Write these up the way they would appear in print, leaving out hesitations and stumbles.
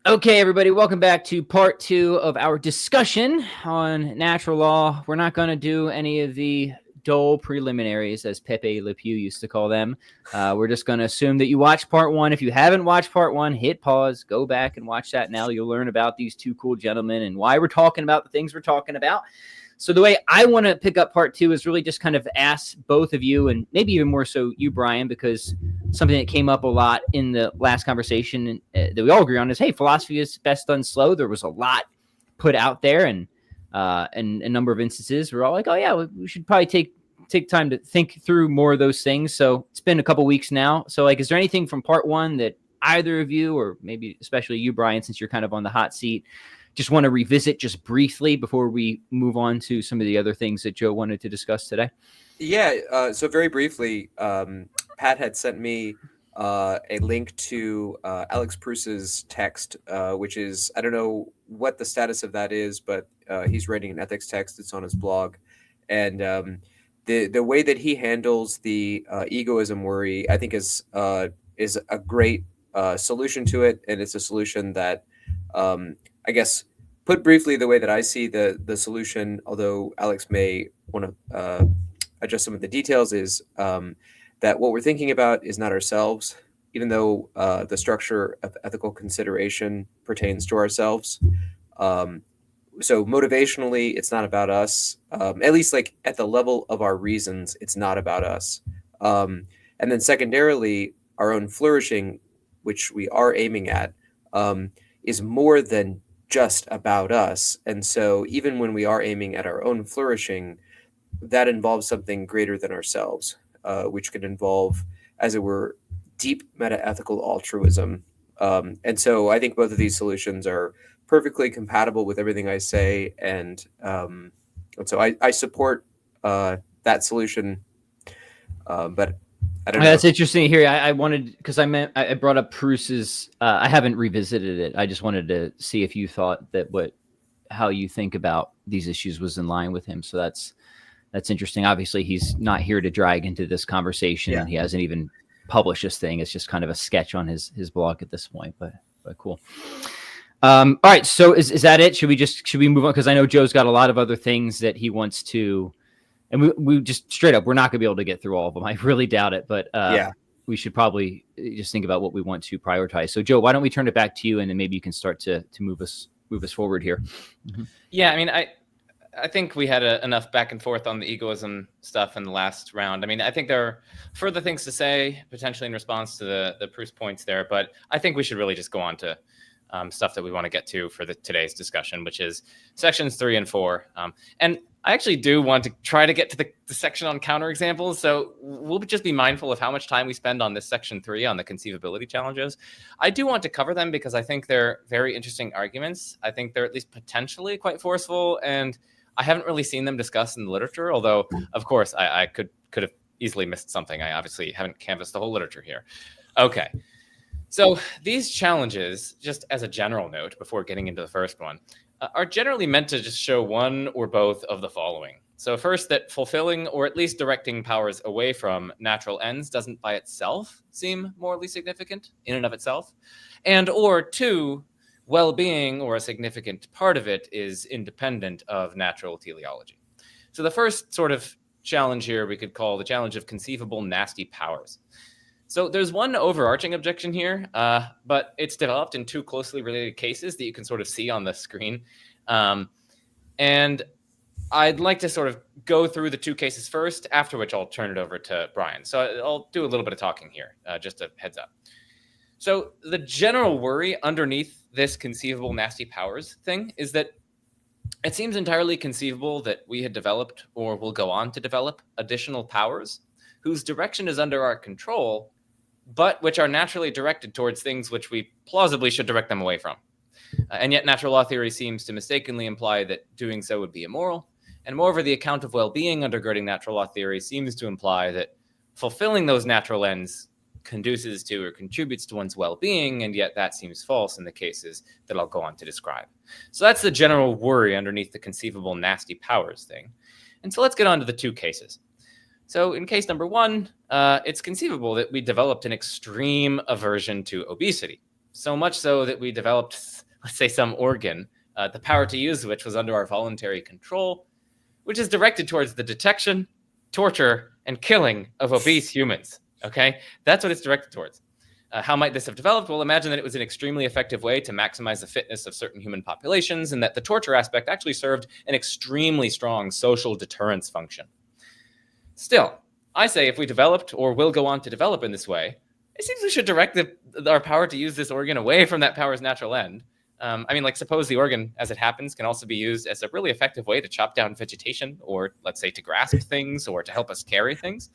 Okay, everybody, welcome back to part 2 of our discussion on natural law. We're not going to do any of the dull preliminaries, as Pepe Le Pew used to call them. We're just going to assume that you watched part 1. If you haven't watched part 1, hit pause, go back and watch that now. You'll learn about these two cool gentlemen and why we're talking about the things we're talking about. So the way I want to pick up part 2 is really just kind of ask both of you, and maybe even more so you, Brian, because something that came up a lot in the last conversation that we all agree on is, hey, philosophy is best done slow. There was a lot put out there, and a number of instances we're all like, oh yeah, we should probably take time to think through more of those things. So it's been a couple weeks now. So like, is there anything from part 1 that either of you, or maybe especially you, Brian, since you're kind of on the hot seat, just want to revisit just briefly before we move on to some of the other things that Joe wanted to discuss today? Yeah, so very briefly, Pat had sent me a link to Alex Pruse's text, which is, I don't know what the status of that is, but he's writing an ethics text. It's on his blog. And the way that he handles the egoism worry, I think, is a great solution to it. And it's a solution that, I guess, put briefly, the way that I see the solution, although Alex may want to adjust some of the details, is that what we're thinking about is not ourselves, even though the structure of ethical consideration pertains to ourselves. So motivationally, it's not about us, at least like at the level of our reasons, it's not about us. And then secondarily, our own flourishing, which we are aiming at, is more than just about us. And so even when we are aiming at our own flourishing, that involves something greater than ourselves, which could involve, as it were, deep meta-ethical altruism. And so I think both of these solutions are perfectly compatible with everything I say, and so I support that solution. But I don't know. That's interesting to hear. I wanted, because I brought up Pruse's. I haven't revisited it. I just wanted to see if you thought that how you think about these issues was in line with him. So that's interesting. Obviously, he's not here to drag into this conversation. Yeah. He hasn't even published this thing. It's just kind of a sketch on his blog at this point. But cool. All right. So is that it? Should we move on? Because I know Joe's got a lot of other things that he wants to. And we just straight up, we're not going to be able to get through all of them. I really doubt it. But Yeah. we should probably just think about what we want to prioritize. So, Joe, why don't we turn it back to you, and then maybe you can start to move us forward here. Mm-hmm. Yeah, I mean, I think we had enough back and forth on the egoism stuff in the last round. I mean, I think there are further things to say, potentially in response to the Pruse points there, but I think we should really just go on to stuff that we want to get to for today's discussion, which is sections 3 and 4. And I actually do want to try to get to the section on counterexamples, so we'll just be mindful of how much time we spend on this section 3 on the conceivability challenges. I do want to cover them because I think they're very interesting arguments. I think they're at least potentially quite forceful, and I haven't really seen them discussed in the literature, although, of course, I could have easily missed something. I obviously haven't canvassed the whole literature here. Okay. So these challenges, just as a general note before getting into the first one, are generally meant to just show one or both of the following. So first, that fulfilling or at least directing powers away from natural ends doesn't by itself seem morally significant in and of itself. And or 2, well-being or a significant part of it is independent of natural teleology. So the first sort of challenge here we could call the challenge of conceivable nasty powers. So there's one overarching objection here, but it's developed in 2 closely related cases that you can sort of see on the screen. And I'd like to sort of go through the 2 cases first, after which I'll turn it over to Brian. So I'll do a little bit of talking here, just a heads up. So the general worry underneath this conceivable nasty powers thing is that it seems entirely conceivable that we had developed or will go on to develop additional powers whose direction is under our control, but which are naturally directed towards things which we plausibly should direct them away from. And yet natural law theory seems to mistakenly imply that doing so would be immoral. And moreover, the account of well-being undergirding natural law theory seems to imply that fulfilling those natural ends conduces to or contributes to one's well-being, and yet that seems false in the cases that I'll go on to describe. So that's the general worry underneath the conceivable nasty powers thing. And so let's get on to the 2 cases. So in case number 1, it's conceivable that we developed an extreme aversion to obesity. So much so that we developed, let's say, some organ, the power to use which was under our voluntary control, which is directed towards the detection, torture, and killing of obese humans. Okay, that's what it's directed towards. How might this have developed? Well, imagine that it was an extremely effective way to maximize the fitness of certain human populations, and that the torture aspect actually served an extremely strong social deterrence function. Still, I say if we developed or will go on to develop in this way, it seems we should direct our power to use this organ away from that power's natural end. I mean, like, suppose the organ, as it happens, can also be used as a really effective way to chop down vegetation, or let's say to grasp things, or to help us carry things.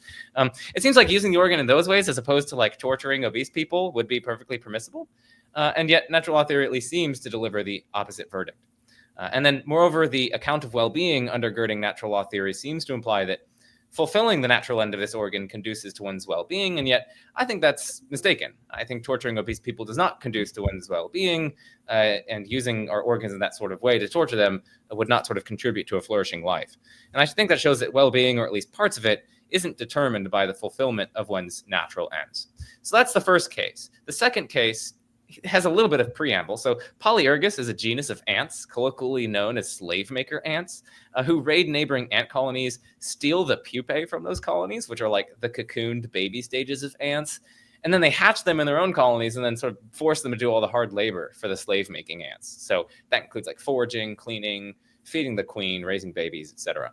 It seems like using the organ in those ways, as opposed to like torturing obese people, would be perfectly permissible. And yet natural law theory at least seems to deliver the opposite verdict. And then moreover, the account of well-being undergirding natural law theory seems to imply that fulfilling the natural end of this organ conduces to one's well-being, and yet I think that's mistaken. I think torturing obese people does not conduce to one's well-being, and using our organs in that sort of way to torture them would not sort of contribute to a flourishing life. And I think that shows that well-being, or at least parts of it, isn't determined by the fulfillment of one's natural ends. So that's the first case. The second case has a little bit of preamble. So Polyergus is a genus of ants, colloquially known as slave maker ants, who raid neighboring ant colonies, steal the pupae from those colonies, which are like the cocooned baby stages of ants, and then they hatch them in their own colonies and then sort of force them to do all the hard labor for the slave making ants. So that includes like foraging, cleaning, feeding the queen, raising babies, etc.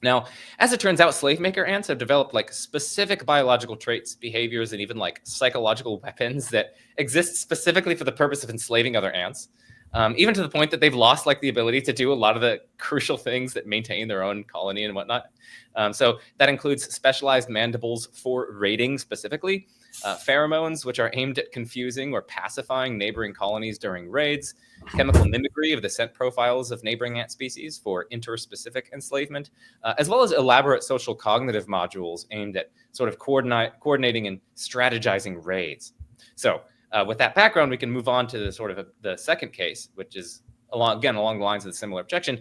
Now, as it turns out, slave maker ants have developed like specific biological traits, behaviors, and even like psychological weapons that exist specifically for the purpose of enslaving other ants, even to the point that they've lost like the ability to do a lot of the crucial things that maintain their own colony and whatnot. So that includes specialized mandibles for raiding specifically, pheromones, which are aimed at confusing or pacifying neighboring colonies during raids, chemical mimicry of the scent profiles of neighboring ant species for interspecific enslavement, as well as elaborate social cognitive modules aimed at sort of coordinating and strategizing raids. So with that background, we can move on to the sort of the second case, which is along the lines of the similar objection.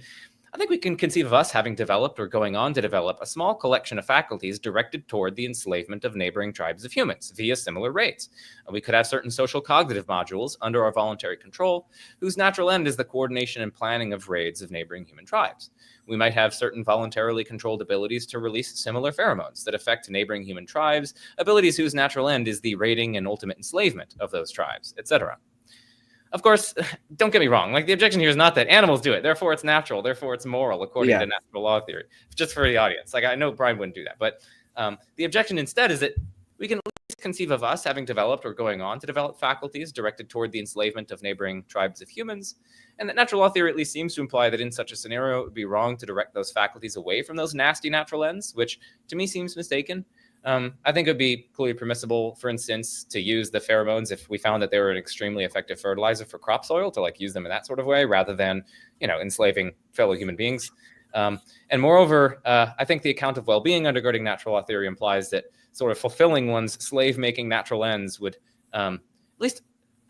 I think we can conceive of us having developed or going on to develop a small collection of faculties directed toward the enslavement of neighboring tribes of humans via similar raids. We could have certain social cognitive modules under our voluntary control, whose natural end is the coordination and planning of raids of neighboring human tribes. We might have certain voluntarily controlled abilities to release similar pheromones that affect neighboring human tribes, abilities whose natural end is the raiding and ultimate enslavement of those tribes, etc. Of course, don't get me wrong. Like, the objection here is not that animals do it, therefore it's natural, therefore it's moral, according to natural law theory. Just for the audience, like, I know Brian wouldn't do that, but the objection instead is that we can at least conceive of us having developed or going on to develop faculties directed toward the enslavement of neighboring tribes of humans, and that natural law theory at least seems to imply that in such a scenario it would be wrong to direct those faculties away from those nasty natural ends, which to me seems mistaken. I think it would be clearly permissible, for instance, to use the pheromones if we found that they were an extremely effective fertilizer for crop soil, to like use them in that sort of way rather than, enslaving fellow human beings. And moreover, I think the account of well-being undergirding natural law theory implies that sort of fulfilling one's slave-making natural ends would at least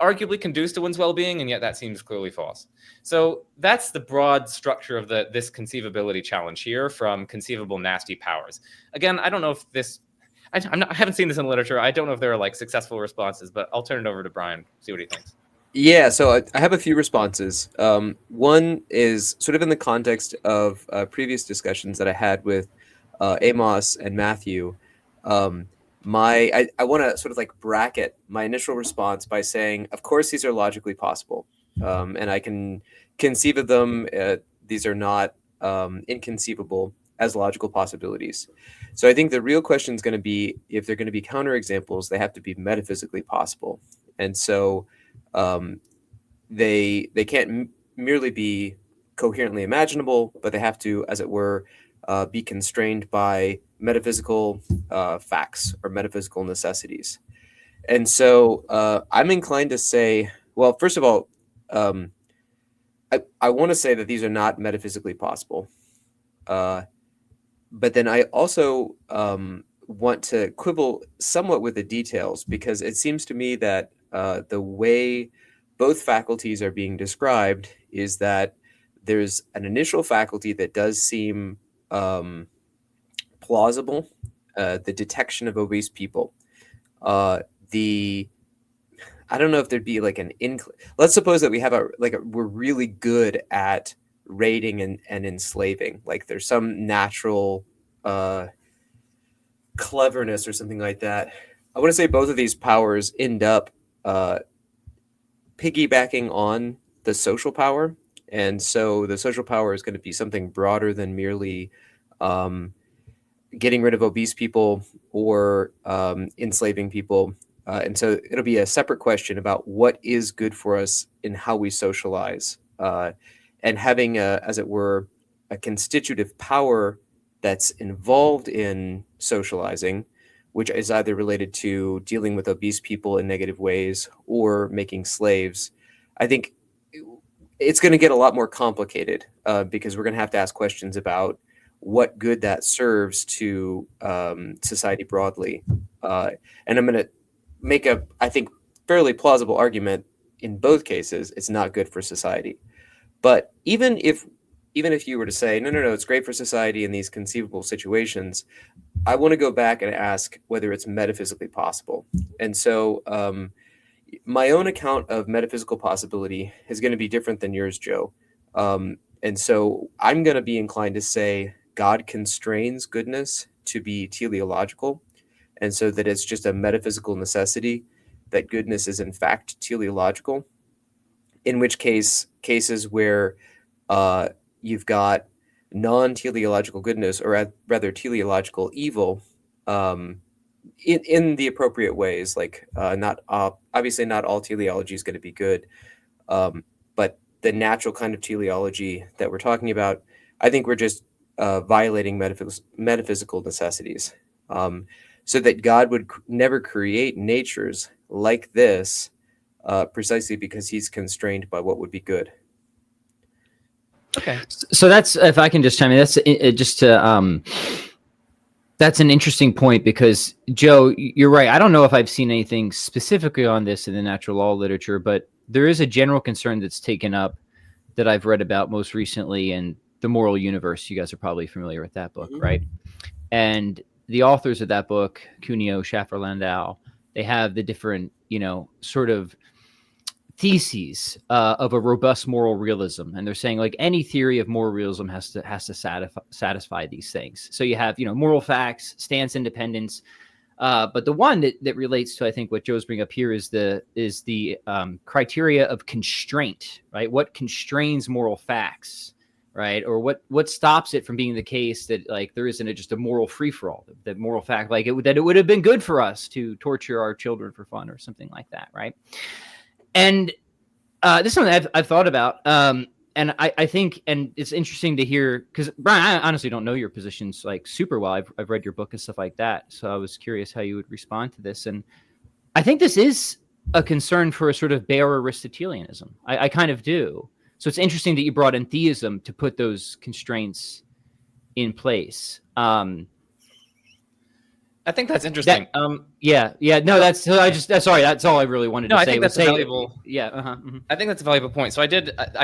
arguably conduce to one's well-being, and yet that seems clearly false. So that's the broad structure of this conceivability challenge here from conceivable nasty powers. Again, I don't know if this... I haven't seen this in the literature. I don't know if there are like successful responses, but I'll turn it over to Brian, see what he thinks. Yeah, so I have a few responses. One is sort of in the context of previous discussions that I had with Amos and Matthew. I want to sort of like bracket my initial response by saying, of course, these are logically possible, and I can conceive of them. These are not inconceivable as logical possibilities. So I think the real question is going to be, if they're going to be counterexamples, they have to be metaphysically possible. And so they can't merely be coherently imaginable, but they have to, as it were, be constrained by metaphysical facts or metaphysical necessities. And so I'm inclined to say, well, first of all, I want to say that these are not metaphysically possible. But then I also want to quibble somewhat with the details, because it seems to me that the way both faculties are being described is that there's an initial faculty that does seem plausible, the detection of obese people. I don't know if there'd be like let's suppose that we have we're really good at raiding and enslaving. Like there's some natural cleverness or something like that. I want to say both of these powers end up piggybacking on the social power. And so the social power is going to be something broader than merely getting rid of obese people or enslaving people. And so it'll be a separate question about what is good for us in how we socialize, and having, as it were, a constitutive power that's involved in socializing, which is either related to dealing with obese people in negative ways or making slaves. I think it's going to get a lot more complicated because we're going to have to ask questions about what good that serves to society broadly. And I'm going to make I think, fairly plausible argument in both cases. It's not good for society. But even if you were to say, no, it's great for society in these conceivable situations, I want to go back and ask whether it's metaphysically possible. And so my own account of metaphysical possibility is going to be different than yours, Joe. And so I'm going to be inclined to say God constrains goodness to be teleological, and so that it's just a metaphysical necessity that goodness is in fact teleological, in which cases where you've got non-teleological goodness, or rather teleological evil, in the appropriate ways, like obviously not all teleology is going to be good, but the natural kind of teleology that we're talking about, I think we're just violating metaphysical necessities, so that God would never create natures like this precisely because he's constrained by what would be good. Okay. So that's, if I can just chime in, that's just to that's an interesting point, because Joe, you're right. I don't know if I've seen anything specifically on this in the natural law literature, but there is a general concern that's taken up that I've read about most recently in The Moral Universe. You guys are probably familiar with that book, right? And the authors of that book, Cuneo, Schaffer, Landau, they have the different, sort of theses of a robust moral realism, and they're saying like any theory of moral realism has to satisfy these things. So you have moral facts, stance independence, but the one that relates to, I think, what Joe's bringing up here is the criteria of constraint, right? What constrains moral facts, right? Or what stops it from being the case that like there isn't just a moral free for all, that moral fact like that it would have been good for us to torture our children for fun or something like that, right? And this is something I've thought about, and I think, and it's interesting to hear, because Brian, I honestly don't know your positions like super well. I've read your book and stuff like that, so I was curious how you would respond to this. And I think this is a concern for a sort of bare Aristotelianism. I kind of do. So it's interesting that you brought in theism to put those constraints in place. I think that's interesting. Yeah. No, that's all I really wanted to say. I think that's valuable. Yeah. I think that's a valuable point. So I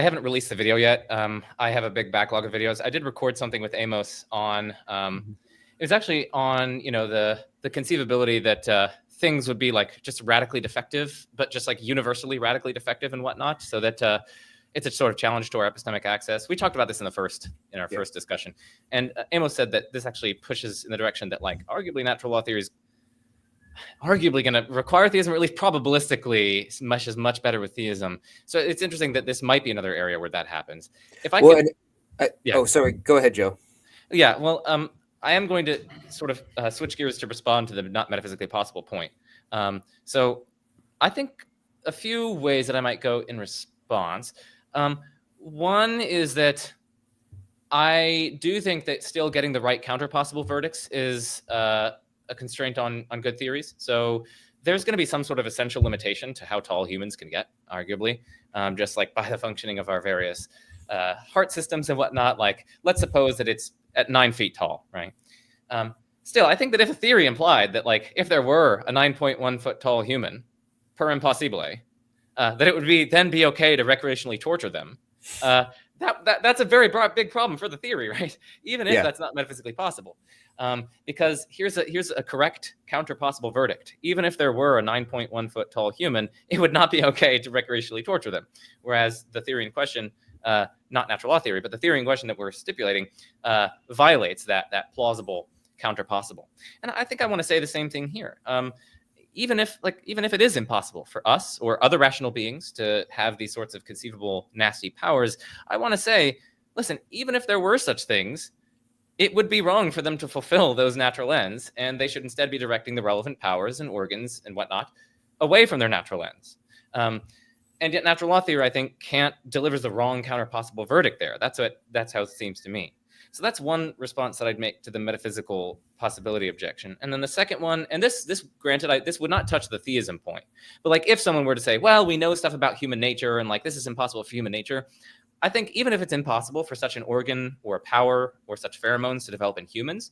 haven't released the video yet. I have a big backlog of videos. I did record something with Amos on, it was actually on, the conceivability that things would be like just radically defective, but just like universally radically defective and whatnot. So that it's a sort of challenge to our epistemic access. We talked about this in our first discussion. And Amos said that this actually pushes in the direction that like arguably natural law theory is arguably going to require theism, or at least probabilistically is much better with theism. So it's interesting that this might be another area where that happens. If I Oh, sorry. Go ahead, Joe. Yeah, well, I am going to sort of switch gears to respond to the not metaphysically possible point. So I think a few ways that I might go in response. One is that I do think that still getting the right counter possible verdicts is a constraint on good theories. So there's going to be some sort of essential limitation to how tall humans can get, arguably, just like by the functioning of our various heart systems and whatnot. Like, let's suppose that it's at 9 feet tall, right? Still, I think that if a theory implied that, like, if there were a 9.1 foot tall human per impossibile, that it would then be okay to recreationally torture them, that's a very big problem for the theory, right? Even if Yeah. that's not metaphysically possible, because here's a correct counter-possible verdict. Even if there were a 9.1 foot tall human, it would not be okay to recreationally torture them. Whereas the theory in question, not natural law theory, but the theory in question that we're stipulating, violates that plausible counter-possible. And I think I want to say the same thing here. Even if it is impossible for us or other rational beings to have these sorts of conceivable nasty powers, I want to say, listen, even if there were such things, it would be wrong for them to fulfill those natural ends, and they should instead be directing the relevant powers and organs and whatnot away from their natural ends. And yet natural law theory, I think, delivers the wrong counter-possible verdict there. That's how it seems to me. So that's one response that I'd make to the metaphysical possibility objection. And then the second one, and this granted, this would not touch the theism point, but like if someone were to say, well, we know stuff about human nature and like this is impossible for human nature, I think even if it's impossible for such an organ or a power or such pheromones to develop in humans,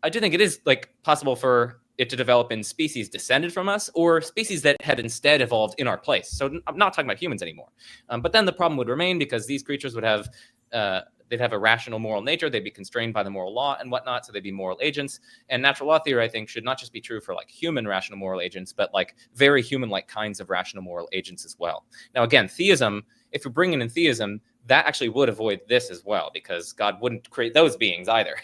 I do think it is like possible for it to develop in species descended from us or species that had instead evolved in our place. So I'm not talking about humans anymore. But then the problem would remain because these creatures would have they'd have a rational moral nature. They'd be constrained by the moral law and whatnot. So they'd be moral agents. And natural law theory, I think, should not just be true for like human rational moral agents, but like very human-like kinds of rational moral agents as well. Now, again, theism, if you're bringing in theism, that actually would avoid this as well, because God wouldn't create those beings either.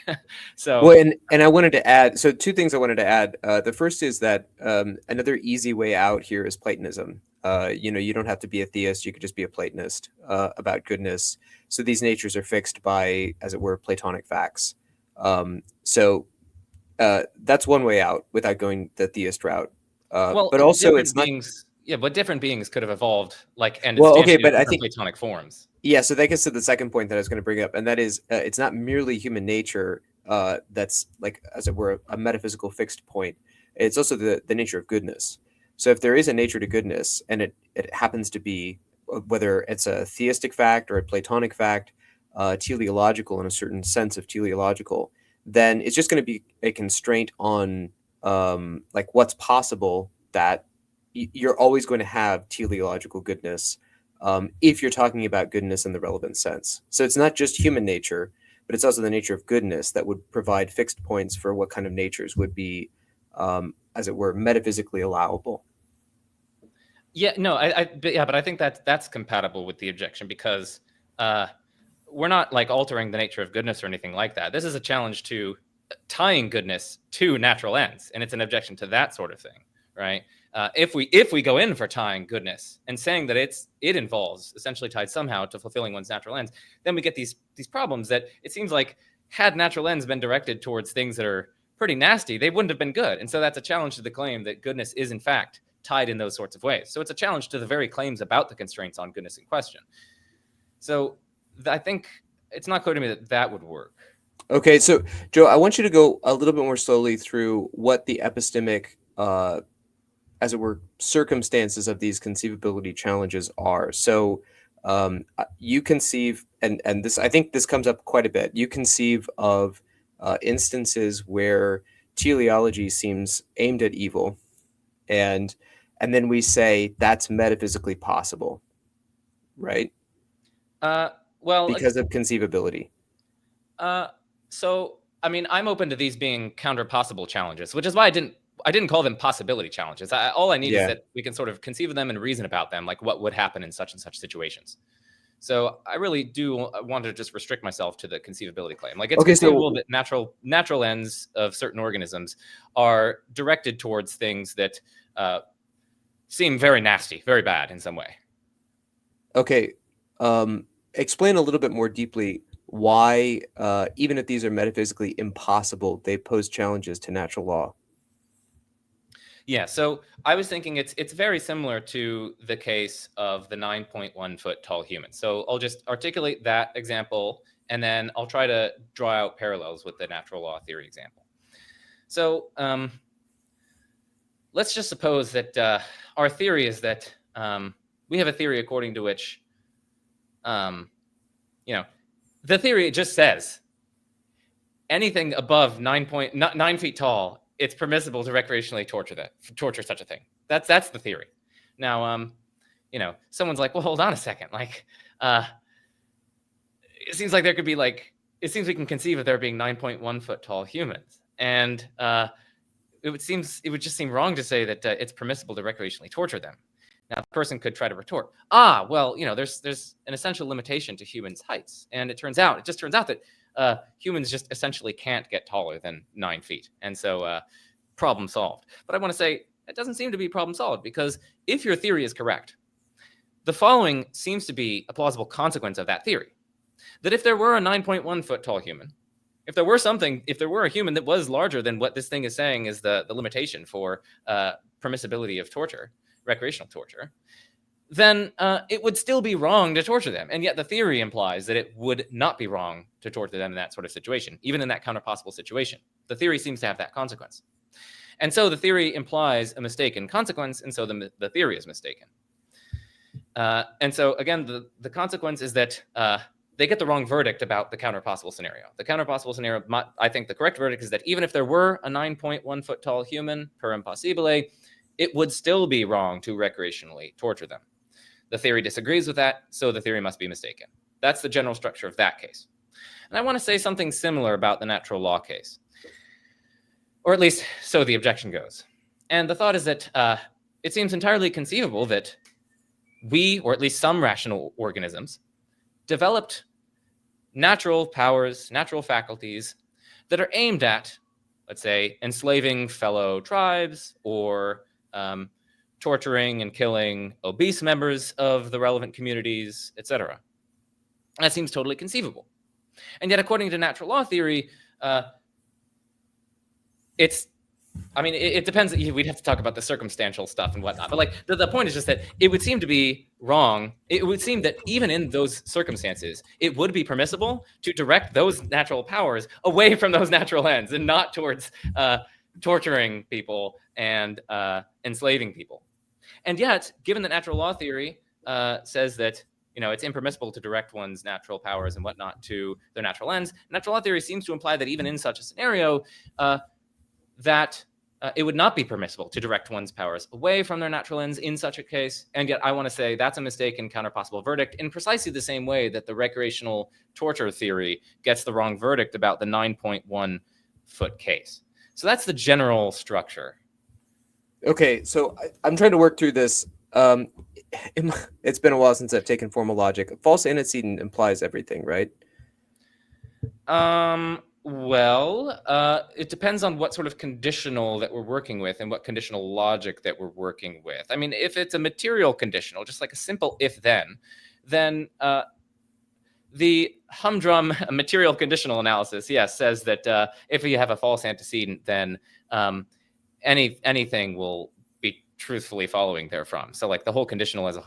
So, well, and I wanted to add, so two things I wanted to add. The first is that another easy way out here is Platonism. You don't have to be a theist. You could just be a Platonist about goodness. So these natures are fixed by, as it were, Platonic facts. So that's one way out without going the theist route. But also it's not... Yeah, but different beings could have evolved but I think Platonic forms. Yeah, so that gets to the second point that I was going to bring up, and that is it's not merely human nature that's like, as it were, a metaphysical fixed point. It's also the nature of goodness. So if there is a nature to goodness, and it happens to be, whether it's a theistic fact or a Platonic fact, teleological in a certain sense of teleological, then it's just going to be a constraint on like what's possible, that you're always going to have teleological goodness if you're talking about goodness in the relevant sense. So it's not just human nature, but it's also the nature of goodness that would provide fixed points for what kind of natures would be, as it were, metaphysically allowable. Yeah, no, but I think that's compatible with the objection, because we're not like altering the nature of goodness or anything like that. This is a challenge to tying goodness to natural ends, and it's an objection to that sort of thing, right? If we go in for tying goodness and saying that it involves essentially tied somehow to fulfilling one's natural ends, then we get these problems that it seems like, had natural ends been directed towards things that are pretty nasty, they wouldn't have been good. And so that's a challenge to the claim that goodness is in fact tied in those sorts of ways. So it's a challenge to the very claims about the constraints on goodness in question. So I think it's not clear to me that would work. Okay, so Joe, I want you to go a little bit more slowly through what the epistemic, as it were, circumstances of these conceivability challenges are. So you conceive, and this, I think this comes up quite a bit, you conceive of instances where teleology seems aimed at evil, and then we say that's metaphysically possible, right? Well, because of conceivability. So I mean, I'm open to these being counter-possible challenges, which is why I didn't call them possibility challenges. All I need is that we can sort of conceive of them and reason about them, like what would happen in such and such situations. So I really do want to just restrict myself to the conceivability claim. Like, it's conceivable that natural ends of certain organisms are directed towards things that seem very nasty, very bad in some way. Okay. Explain a little bit more deeply why, even if these are metaphysically impossible, they pose challenges to natural law. Yeah, so I was thinking it's very similar to the case of the 9.1 foot tall human. So I'll just articulate that example, and then I'll try to draw out parallels with the natural law theory example. So let's just suppose that our theory is that we have a theory according to which, the theory just says anything above 9 feet tall, it's permissible to recreationally torture such a thing. That's the theory. Now, someone's like, well, hold on a second. Like, it seems like there could be it seems we can conceive of there being 9.1 foot tall humans, and it would just seem wrong to say that it's permissible to recreationally torture them. Now, the person could try to retort, well, there's an essential limitation to humans' heights, and it just turns out that humans just essentially can't get taller than 9 feet, and so problem solved. But I want to say it doesn't seem to be problem solved, because if your theory is correct, the following seems to be a plausible consequence of that theory: that if there were a 9.1 foot tall human, if there were a human that was larger than what this thing is saying is the limitation for permissibility of torture, recreational torture, then it would still be wrong to torture them. And yet the theory implies that it would not be wrong to torture them in that sort of situation, even in that counterpossible situation. The theory seems to have that consequence. And so the theory implies a mistaken consequence, and so the theory is mistaken. And so, again, the consequence is that they get the wrong verdict about the counterpossible scenario. The counterpossible scenario, I think the correct verdict is that even if there were a 9.1 foot tall human per impossibile, it would still be wrong to recreationally torture them. The theory disagrees with that, so the theory must be mistaken. That's the general structure of that case. And I want to say something similar about the natural law case, or at least so the objection goes. And the thought is that it seems entirely conceivable that we, or at least some rational organisms, developed natural powers, natural faculties that are aimed at, let's say, enslaving fellow tribes or torturing and killing obese members of the relevant communities, etc. That seems totally conceivable. And yet, according to natural law theory, it depends. We'd have to talk about the circumstantial stuff and whatnot. But the point is just that it would seem to be wrong. It would seem that even in those circumstances, it would be permissible to direct those natural powers away from those natural ends and not towards torturing people and enslaving people. And yet, given that natural law theory says that it's impermissible to direct one's natural powers and whatnot to their natural ends, natural law theory seems to imply that even in such a scenario, that it would not be permissible to direct one's powers away from their natural ends in such a case. And yet I want to say that's a mistaken counterpossible verdict in precisely the same way that the recreational torture theory gets the wrong verdict about the 9.1 foot case. So that's the general structure. Okay, so I'm trying to work through this. It's been a while since I've taken formal logic. False antecedent implies everything, right? Well, it depends on what sort of conditional that we're working with and what conditional logic that we're working with. I mean, if it's a material conditional, just like a simple if-then, then the humdrum material conditional analysis, yes, says that if you have a false antecedent, then anything will be truthfully following therefrom. So like the whole conditional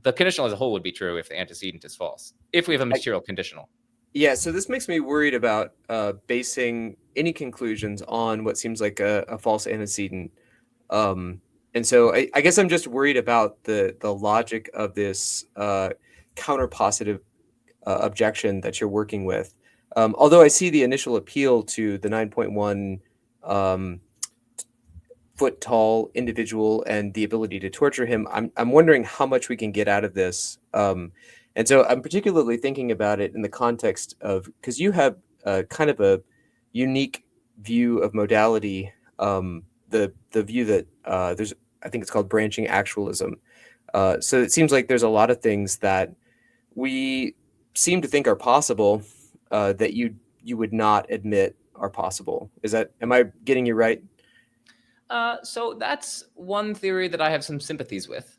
the conditional as a whole would be true if the antecedent is false, if we have a material conditional. Yeah, so this makes me worried about basing any conclusions on what seems like a false antecedent. And so I guess I'm just worried about the logic of this counterpositive objection that you're working with. Although I see the initial appeal to the 9.1 foot tall individual and the ability to torture him, I'm wondering how much we can get out of this. And so I'm particularly thinking about it in the context of, because you have kind of a unique view of modality, the view that there's, I think it's called branching actualism. So it seems like there's a lot of things that we seem to think are possible that you would not admit are possible. Am I getting you right? So that's one theory that I have some sympathies with.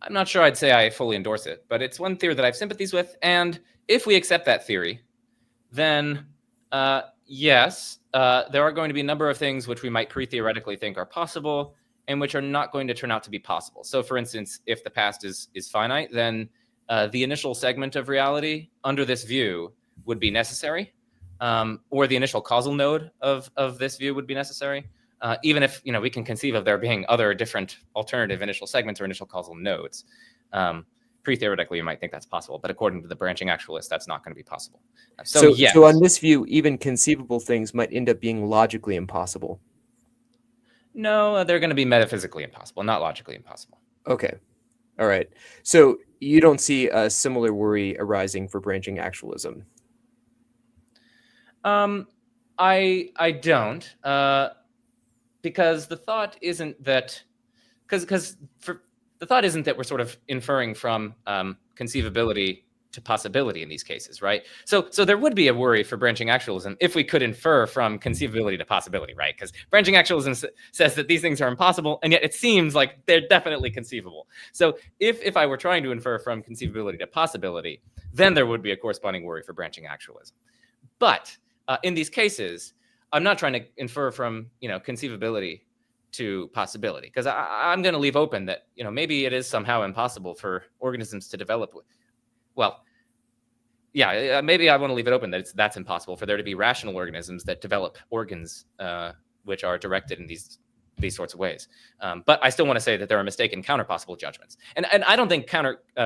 I'm not sure I'd say I fully endorse it, but it's one theory that I have sympathies with. And if we accept that theory, then yes, there are going to be a number of things which we might pre-theoretically think are possible and which are not going to turn out to be possible. So for instance, if the past is finite, then the initial segment of reality under this view would be necessary, or the initial causal node of this view would be necessary. Even if we can conceive of there being other different alternative initial segments or initial causal nodes. Pre-theoretically, you might think that's possible, but according to the branching actualist, that's not going to be possible. So yes. So on this view, even conceivable things might end up being logically impossible. No, they're going to be metaphysically impossible, not logically impossible. Okay. All right. So you don't see a similar worry arising for branching actualism. I don't, because the thought isn't that, because the thought isn't that we're sort of inferring from conceivability to possibility in these cases, right? So there would be a worry for branching actualism if we could infer from conceivability to possibility, right? Because branching actualism says that these things are impossible, and yet it seems like they're definitely conceivable. So if I were trying to infer from conceivability to possibility, then there would be a corresponding worry for branching actualism. But in these cases, I'm not trying to infer from conceivability to possibility, because I'm going to leave open that maybe it is somehow impossible for organisms to develop. Well, yeah, maybe I want to leave it open that that's impossible for there to be rational organisms that develop organs which are directed in these sorts of ways. But I still want to say that there are mistaken counterpossible judgments. And I don't think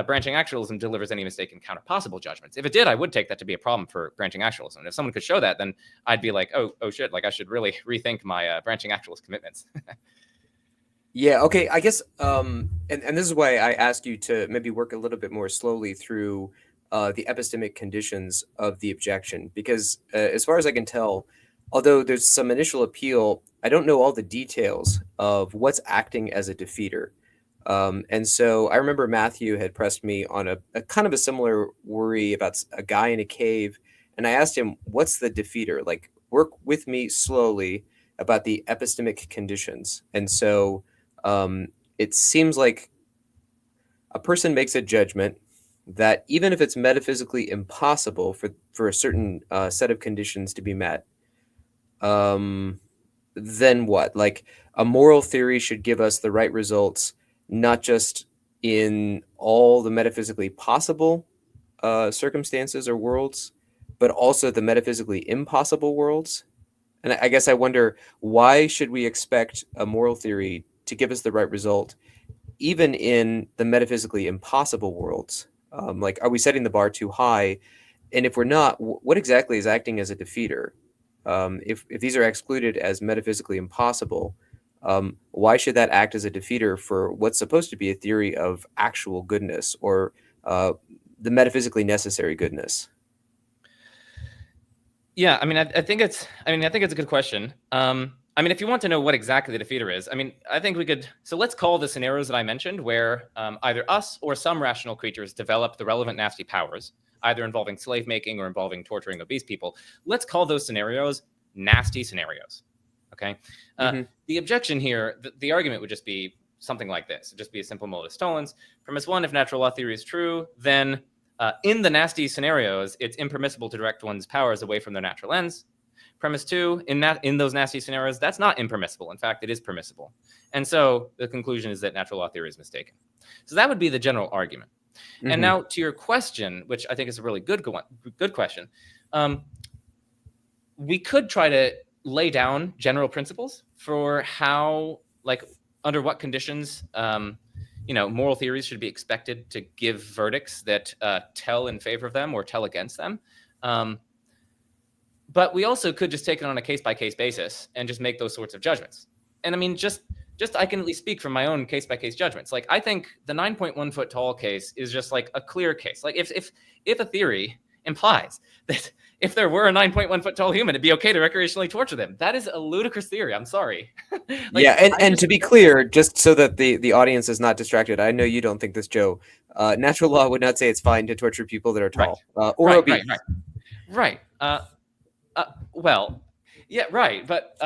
branching actualism delivers any mistaken counterpossible judgments. If it did, I would take that to be a problem for branching actualism. And if someone could show that, then I'd be like, oh shit, like I should really rethink my branching actualist commitments. Yeah, okay, I guess, and this is why I asked you to maybe work a little bit more slowly through the epistemic conditions of the objection, because as far as I can tell, although there's some initial appeal, I don't know all the details of what's acting as a defeater. And so I remember Matthew had pressed me on a kind of a similar worry about a guy in a cave, and I asked him, what's the defeater? Like, work with me slowly about the epistemic conditions. And so it seems like a person makes a judgment that even if it's metaphysically impossible for a certain set of conditions to be met, then what? Like, a moral theory should give us the right results, not just in all the metaphysically possible circumstances or worlds, but also the metaphysically impossible worlds. And I guess I wonder, why should we expect a moral theory to give us the right result, even in the metaphysically impossible worlds? Like, are we setting the bar too high? And if we're not, what exactly is acting as a defeater? If these are excluded as metaphysically impossible, why should that act as a defeater for what's supposed to be a theory of actual goodness, or the metaphysically necessary goodness? Yeah, I mean, I think it's a good question. I mean, if you want to know what exactly the defeater is, I mean, I think we could. So let's call the scenarios that I mentioned where either us or some rational creatures develop the relevant nasty powers, either involving slave making or involving torturing obese people. Let's call those scenarios nasty scenarios. Okay. The objection here, the argument would just be something like this. It'd just be a simple modus tollens. Premise one: if natural law theory is true, then in the nasty scenarios, it's impermissible to direct one's powers away from their natural ends. Premise two: in those nasty scenarios, that's not impermissible. In fact, it is permissible. And so the conclusion is that natural law theory is mistaken. So that would be the general argument. And now to your question, which I think is a really good question, we could try to lay down general principles for how, like, under what conditions moral theories should be expected to give verdicts that tell in favor of them or tell against them. But we also could just take it on a case-by-case basis and just make those sorts of judgments. And I mean, just I can at least speak from my own case-by-case judgments. Like, I think the 9.1 foot tall case is just like a clear case. Like, if a theory implies that if there were a 9.1 foot tall human, it'd be okay to recreationally torture them, that is a ludicrous theory. I'm sorry. Like, yeah, and to be clear, just so that the audience is not distracted, I know you don't think this, Joe. Natural law would not say it's fine to torture people that are tall or obese. Right. Well, yeah, right. But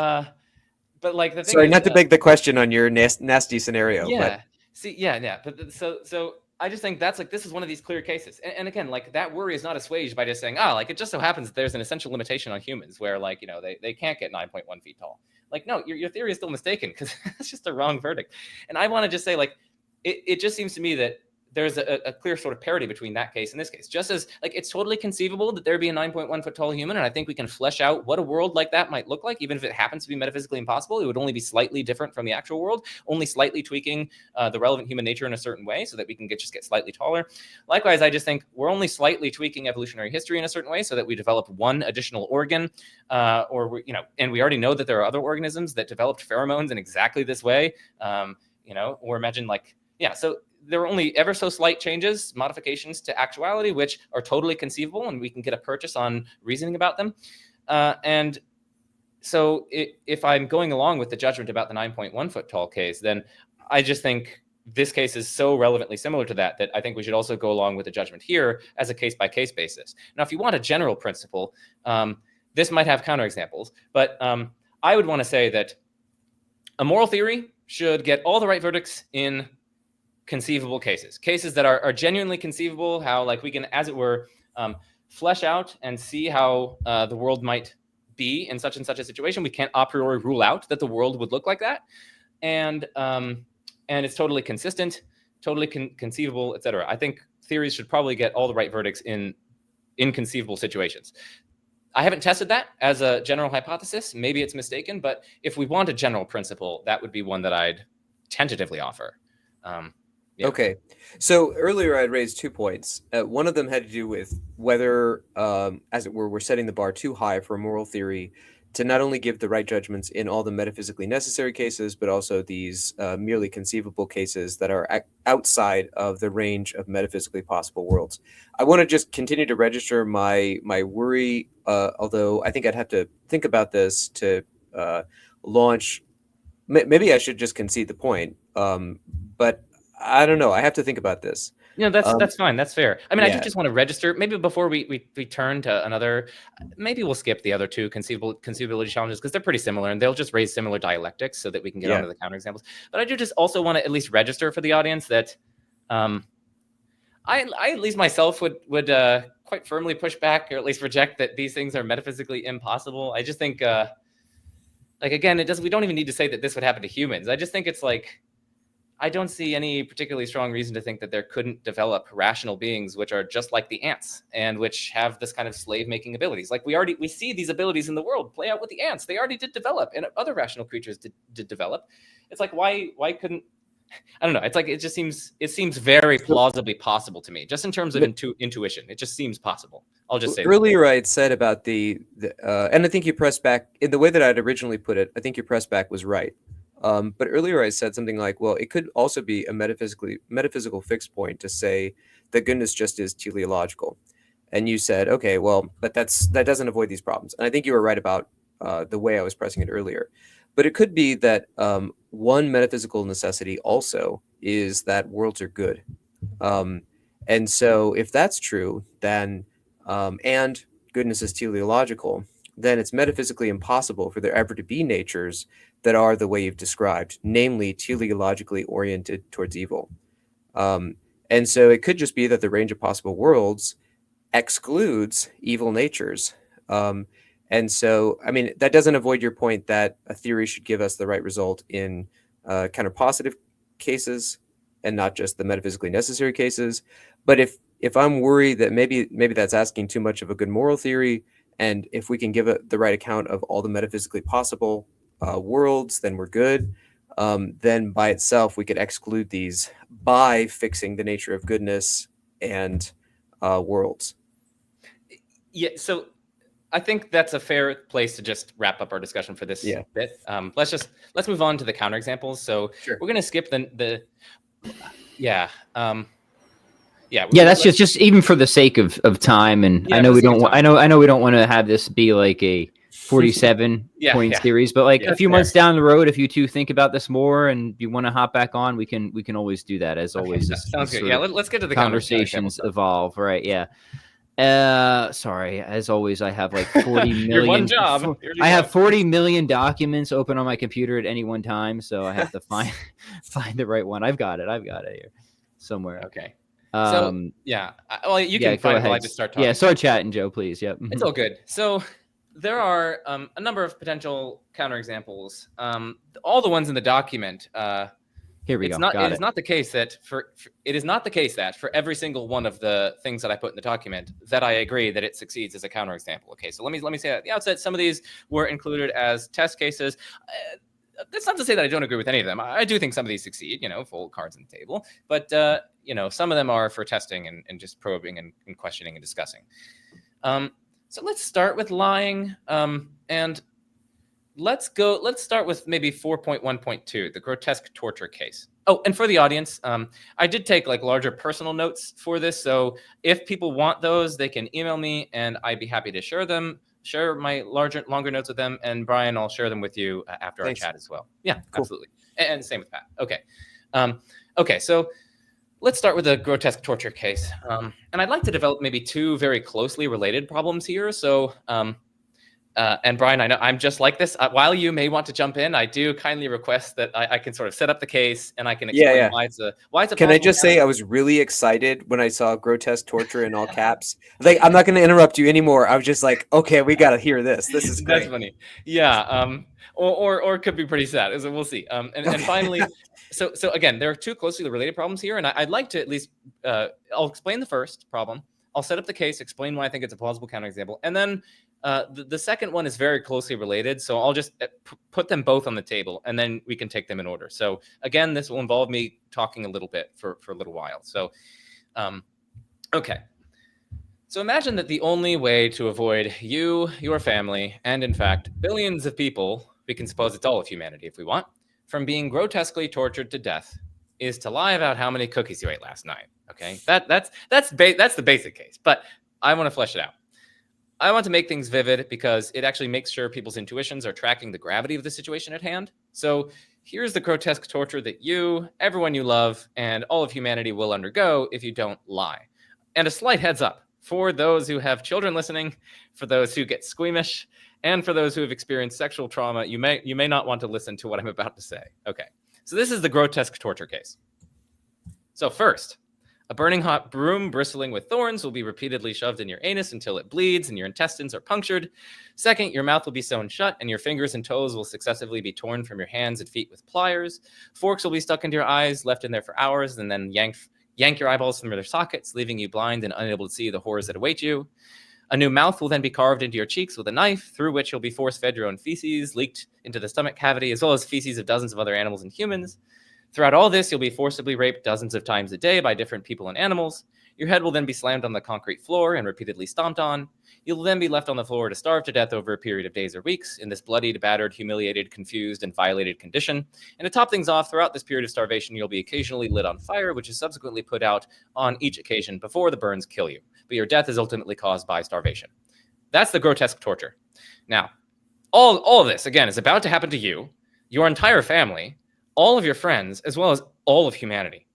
like, the thing Sorry, is, not to beg the question on your nasty scenario. Yeah. But... See, yeah. But so I just think that's like, this is one of these clear cases. And again, like, that worry is not assuaged by just saying, like, it just so happens that there's an essential limitation on humans where, like, they can't get 9.1 feet tall. Like, no, your theory is still mistaken, because it's just a wrong verdict. And I want to just say, like, it just seems to me that there's a clear sort of parity between that case and this case. Just as, like, it's totally conceivable that there be a 9.1 foot tall human, and I think we can flesh out what a world like that might look like, even if it happens to be metaphysically impossible. It would only be slightly different from the actual world, only slightly tweaking the relevant human nature in a certain way so that we can get slightly taller. Likewise, I just think we're only slightly tweaking evolutionary history in a certain way so that we develop one additional organ, and we already know that there are other organisms that developed pheromones in exactly this way, or imagine, like, yeah, so there are only ever so slight changes, modifications to actuality, which are totally conceivable, and we can get a purchase on reasoning about them. And so if I'm going along with the judgment about the 9.1 foot tall case, then I just think this case is so relevantly similar to that I think we should also go along with the judgment here as a case-by-case basis. Now, if you want a general principle, this might have counterexamples, but I would want to say that a moral theory should get all the right verdicts in conceivable cases that are genuinely conceivable, how like we can, as it were, flesh out and see how the world might be in such and such a situation. We can't a priori rule out that the world would look like that. And it's totally consistent, totally conceivable, etc. I think theories should probably get all the right verdicts in inconceivable situations. I haven't tested that as a general hypothesis. Maybe it's mistaken, but if we want a general principle, that would be one that I'd tentatively offer. Yeah. Okay. So earlier I'd raised 2 points. One of them had to do with whether, as it were, we're setting the bar too high for a moral theory to not only give the right judgments in all the metaphysically necessary cases, but also these merely conceivable cases that are outside of the range of metaphysically possible worlds. I want to just continue to register my worry, although I think I'd have to think about this to launch. Maybe I should just concede the point, but I don't know. I have to think about this. That's fine. That's fair. I mean, yeah. I do just want to register. Maybe before we turn to another, maybe we'll skip the other two conceivability challenges because they're pretty similar and they'll just raise similar dialectics so that we can get onto the counterexamples. But I do just also want to at least register for the audience that I at least myself would quite firmly push back or at least reject that these things are metaphysically impossible. I just think, again, we don't even need to say that this would happen to humans. I just think it's like, I don't see any particularly strong reason to think that there couldn't develop rational beings which are just like the ants and which have this kind of slave-making abilities. Like we see these abilities in the world play out with the ants. They already did develop, and other rational creatures did develop. It's like why couldn't, I don't know. It's like it seems very plausibly possible to me, just in terms of intuition. It just seems possible. I'll just say earlier I had said about the and I think you pressed back in the way that I'd originally put it. I think your press back was right. But earlier I said something like, well, it could also be a metaphysical fixed point to say that goodness just is teleological. And you said, okay, well, but that doesn't avoid these problems. And I think you were right about the way I was pressing it earlier. But it could be that one metaphysical necessity also is that worlds are good. And so if that's true, then, and goodness is teleological, then it's metaphysically impossible for there ever to be natures that are the way you've described, namely teleologically oriented towards evil. And so it could just be that the range of possible worlds excludes evil natures. And so, I mean, that doesn't avoid your point that a theory should give us the right result in counterpositive cases and not just the metaphysically necessary cases. But if I'm worried that maybe that's asking too much of a good moral theory, and if we can give it the right account of all the metaphysically possible worlds, then we're good. Then by itself, we could exclude these by fixing the nature of goodness and worlds. Yeah, so I think that's a fair place to just wrap up our discussion for this bit. Let's move on to the counterexamples. So we're going to skip that's just even for the sake of time, and I know we don't want to have this be like a 47 point series, but like a few months down the road, if you two think about this more and you want to hop back on, we can always do that. As always, sounds good. Yeah, let's get to the conversations evolve, right? Yeah. Sorry, as always, I have like 40 million. One job. I have 40 million documents open on my computer at any one time, so I have to find the right one. I've got it here somewhere. Okay. Well, you can find it while I just start talking. Yeah, start chatting, Joe, please. Yep. It's all good. So there are a number of potential counterexamples. All the ones in the document. Here we go. It is not the case that for every single one of the things that I put in the document that I agree that it succeeds as a counterexample. Okay, so let me say at the outset, some of these were included as test cases. That's not to say that I don't agree with any of them. I do think some of these succeed, full cards on the table. But, some of them are for testing and just probing and questioning and discussing. So let's start with lying. And let's start with maybe 4.1.2, the grotesque torture case. Oh, and for the audience, I did take like larger personal notes for this. So if people want those, they can email me and I'd be happy to share my longer notes with them. And Brian, I'll share them with you after Thanks. our chat as well. Yeah, Cool. absolutely. And same with Pat. Okay. Okay. So let's start with a grotesque torture case. And I'd like to develop maybe two very closely related problems here. So, and Brian, I know I'm just like this. While you may want to jump in, I do kindly request that I can sort of set up the case and I can explain why it's a Can I just say I was really excited when I saw grotesque torture in all caps? Like, I'm not going to interrupt you anymore. I was just like, okay, we got to hear this. This is great. That's funny. Yeah. Or it could be pretty sad. So we'll see. And finally, so again, there are two closely related problems here, and I'd like to at least I'll explain the first problem. I'll set up the case, explain why I think it's a plausible counterexample, and then the second one is very closely related. So I'll just put them both on the table, and then we can take them in order. So again, this will involve me talking a little bit for a little while. So, okay. So imagine that the only way to avoid you, your family, and in fact, billions of people, we can suppose it's all of humanity if we want, from being grotesquely tortured to death is to lie about how many cookies you ate last night. Okay, that's the basic case, but I want to flesh it out. I want to make things vivid because it actually makes sure people's intuitions are tracking the gravity of the situation at hand. So here's the grotesque torture that you, everyone you love, and all of humanity will undergo if you don't lie. And a slight heads up for those who have children listening, for those who get squeamish, and for those who have experienced sexual trauma, you may not want to listen to what I'm about to say. Okay, so this is the grotesque torture case. So first, a burning hot broom bristling with thorns will be repeatedly shoved in your anus until it bleeds and your intestines are punctured. Second, your mouth will be sewn shut and your fingers and toes will successively be torn from your hands and feet with pliers. Forks will be stuck into your eyes, left in there for hours, and then yank your eyeballs from their sockets, leaving you blind and unable to see the horrors that await you. A new mouth will then be carved into your cheeks with a knife, through which you'll be force-fed your own feces, leaked into the stomach cavity, as well as feces of dozens of other animals and humans. Throughout all this, you'll be forcibly raped dozens of times a day by different people and animals. Your head will then be slammed on the concrete floor and repeatedly stomped on. You'll then be left on the floor to starve to death over a period of days or weeks in this bloodied, battered, humiliated, confused, and violated condition. And to top things off, throughout this period of starvation, you'll be occasionally lit on fire, which is subsequently put out on each occasion before the burns kill you. But your death is ultimately caused by starvation. That's the grotesque torture. Now, all of this, again, is about to happen to you, your entire family, all of your friends, as well as all of humanity.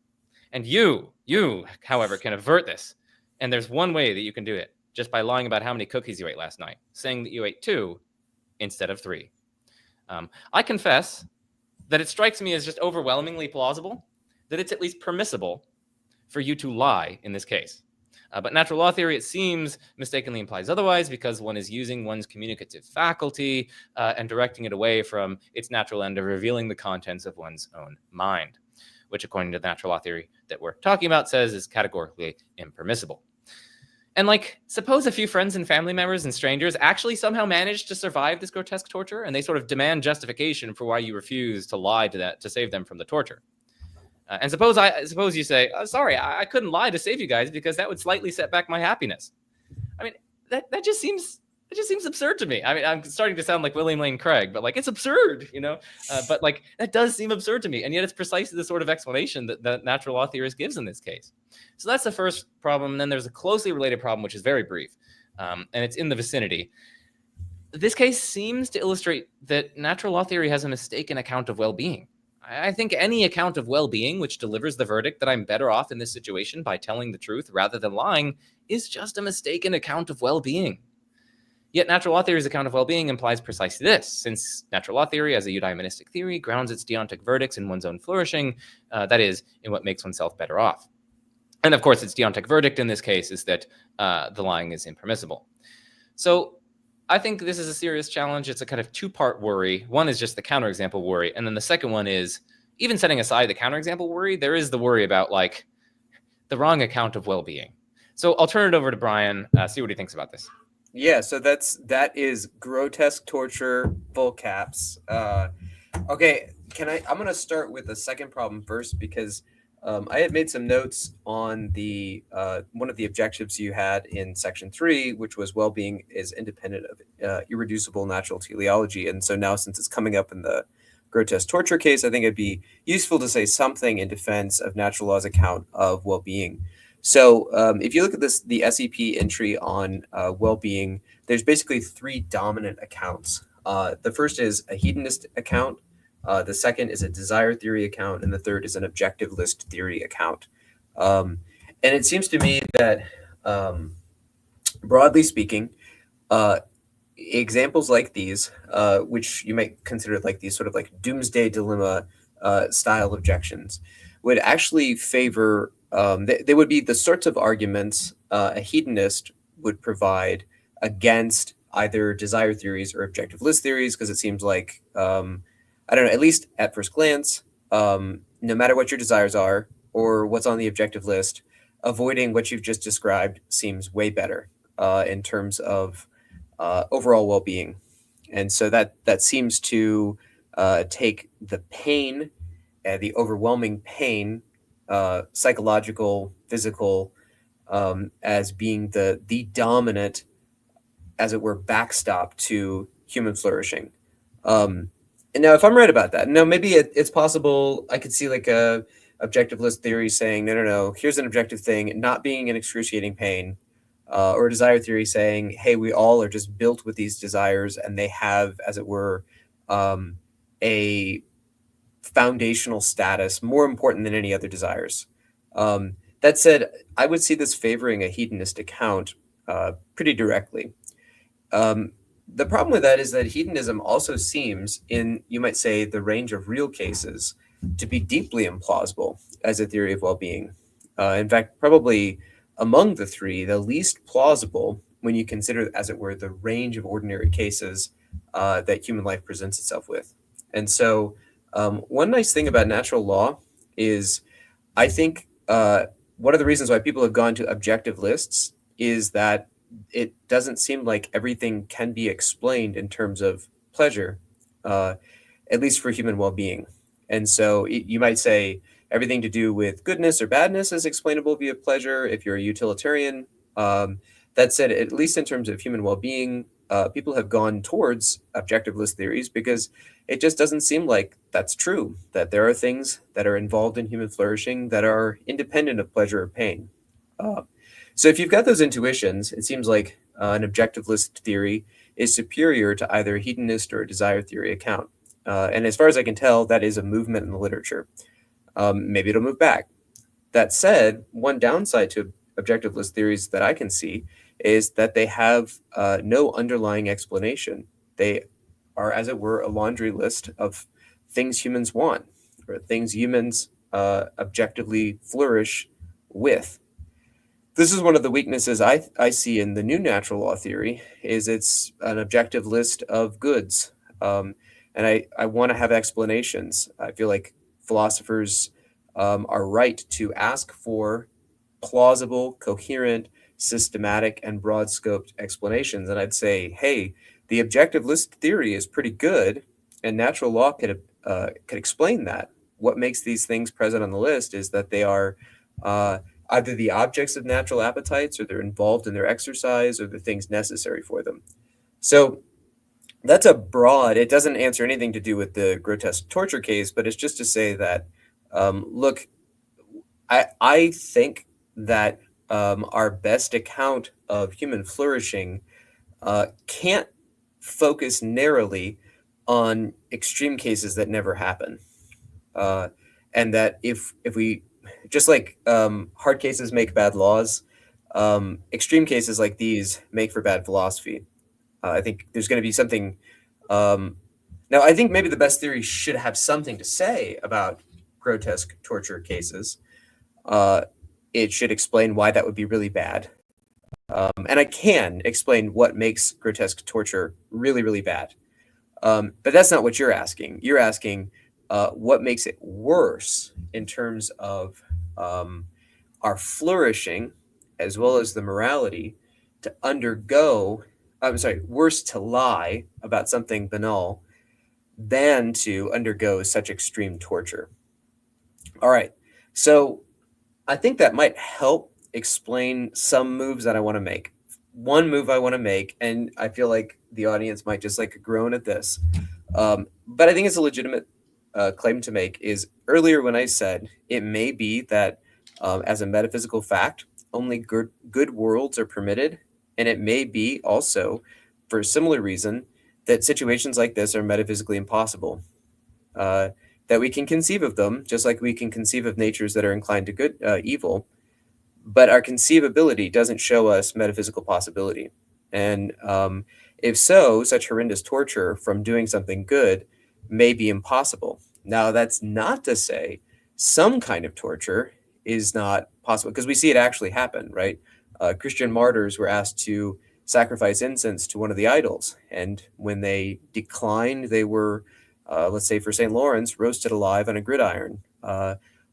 And you, however, can avert this. And there's one way that you can do it, just by lying about how many cookies you ate last night, saying that you ate 2 instead of 3. I confess that it strikes me as just overwhelmingly plausible that it's at least permissible for you to lie in this case. But natural law theory, it seems, mistakenly implies otherwise because one is using one's communicative faculty and directing it away from its natural end of revealing the contents of one's own mind, which, according to the natural law theory that we're talking about, says is categorically impermissible. And suppose a few friends and family members and strangers actually somehow manage to survive this grotesque torture, and they sort of demand justification for why you refuse to lie to save them from the torture. And suppose you say, oh, sorry, I couldn't lie to save you guys because that would slightly set back my happiness. I mean, that just seems absurd to me. I mean, I'm starting to sound like William Lane Craig, but it's absurd, but that does seem absurd to me. And yet it's precisely the sort of explanation that the natural law theorist gives in this case. So that's the first problem. And then there's a closely related problem, which is very brief. And it's in the vicinity. This case seems to illustrate that natural law theory has a mistaken account of well-being. I think any account of well-being which delivers the verdict that I'm better off in this situation by telling the truth rather than lying is just a mistaken account of well-being. Yet natural law theory's account of well-being implies precisely this, since natural law theory, as a eudaimonistic theory, grounds its deontic verdicts in one's own flourishing, that is, in what makes oneself better off. And of course, its deontic verdict in this case is that the lying is impermissible. So I think this is a serious challenge. It's a kind of two-part worry. One is just the counterexample worry. And then the second one is, even setting aside the counterexample worry, there is the worry about the wrong account of well-being. So I'll turn it over to Brian, see what he thinks about this. Yeah, so that is grotesque torture, full caps. Okay, I'm going to start with the second problem first because I had made some notes on the one of the objectives you had in section 3, which was well-being is independent of irreducible natural teleology. And so now, since it's coming up in the grotesque torture case, I think it'd be useful to say something in defense of natural law's account of well-being. So if you look at this, the SEP entry on well-being, there's basically three dominant accounts. The first is a hedonist account, the second is a desire theory account, and the third is an objective list theory account. And it seems to me that, broadly speaking, examples like these, which you might consider like these sort of like doomsday dilemma style objections, would actually favor, they would be the sorts of arguments a hedonist would provide against either desire theories or objective list theories, because it seems like, I don't know, at least at first glance, no matter what your desires are or what's on the objective list, avoiding what you've just described seems way better in terms of overall well-being. And so that seems to take the pain, the overwhelming pain, psychological, physical, as being the dominant, as it were, backstop to human flourishing. And now, if I'm right about that, no, maybe it's possible I could see like a objective list theory saying, no, here's an objective thing, not being in excruciating pain, or a desire theory saying, hey, we all are just built with these desires, and they have, as it were, a foundational status more important than any other desires. That said, I would see this favoring a hedonist account pretty directly. The problem with that is that hedonism also seems, in, you might say, the range of real cases, to be deeply implausible as a theory of well-being. In fact, probably among the three, the least plausible when you consider, as it were, the range of ordinary cases that human life presents itself with. And so one nice thing about natural law is, I think one of the reasons why people have gone to objective lists is that it doesn't seem like everything can be explained in terms of pleasure, at least for human well-being. And so you might say everything to do with goodness or badness is explainable via pleasure if you're a utilitarian. That said, at least in terms of human well-being, people have gone towards objective list theories because it just doesn't seem like that's true, that there are things that are involved in human flourishing that are independent of pleasure or pain. So if you've got those intuitions, it seems like an objective list theory is superior to either a hedonist or a desire theory account. And as far as I can tell, that is a movement in the literature. Maybe it'll move back. That said, one downside to objective list theories that I can see is that they have no underlying explanation. They are, as it were, a laundry list of things humans want, or things humans objectively flourish with. This is one of the weaknesses I see in the new natural law theory, is it's an objective list of goods. And I want to have explanations. I feel like philosophers are right to ask for plausible, coherent, systematic, and broad-scoped explanations. And I'd say, hey, the objective list theory is pretty good, and natural law could explain that. What makes these things present on the list is that they are either the objects of natural appetites, or they're involved in their exercise, or the things necessary for them. So that's a broad, it doesn't answer anything to do with the grotesque torture case, but it's just to say that, look, I think that our best account of human flourishing can't focus narrowly on extreme cases that never happen. And that if we, just like hard cases make bad laws, extreme cases like these make for bad philosophy. I think there's going to be something. Now, I think maybe the best theory should have something to say about grotesque torture cases. It should explain why that would be really bad. And I can explain what makes grotesque torture really, really bad. But that's not what you're asking. You're asking what makes it worse in terms of our flourishing, as well as the morality, to undergo, worse to lie about something banal than to undergo such extreme torture. All right, so I think that might help explain some moves that I want to make. One move I want to make, and I feel like the audience might just like groan at this, but I think it's a legitimate claim to make is earlier when I said it may be that as a metaphysical fact, only good worlds are permitted, and it may be also, for a similar reason, that situations like this are metaphysically impossible. That we can conceive of them, just like we can conceive of natures that are inclined to evil, but our conceivability doesn't show us metaphysical possibility. And if so, such horrendous torture from doing something good may be impossible. Now, that's not to say some kind of torture is not possible, because we see it actually happen, right? Christian martyrs were asked to sacrifice incense to one of the idols, and when they declined, they were, let's say for St. Lawrence, roasted alive on a gridiron,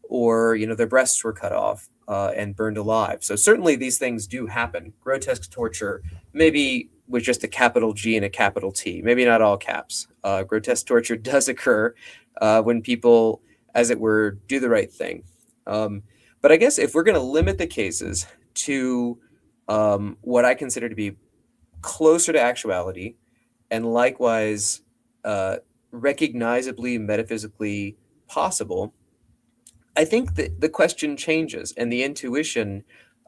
or their breasts were cut off and burned alive. So certainly these things do happen. Grotesque torture, maybe with just a capital G and a capital T, maybe not all caps. Grotesque torture does occur when people, as it were, do the right thing. But I guess if we're going to limit the cases to what I consider to be closer to actuality, and likewise recognizably metaphysically possible, I think that the question changes, and the intuition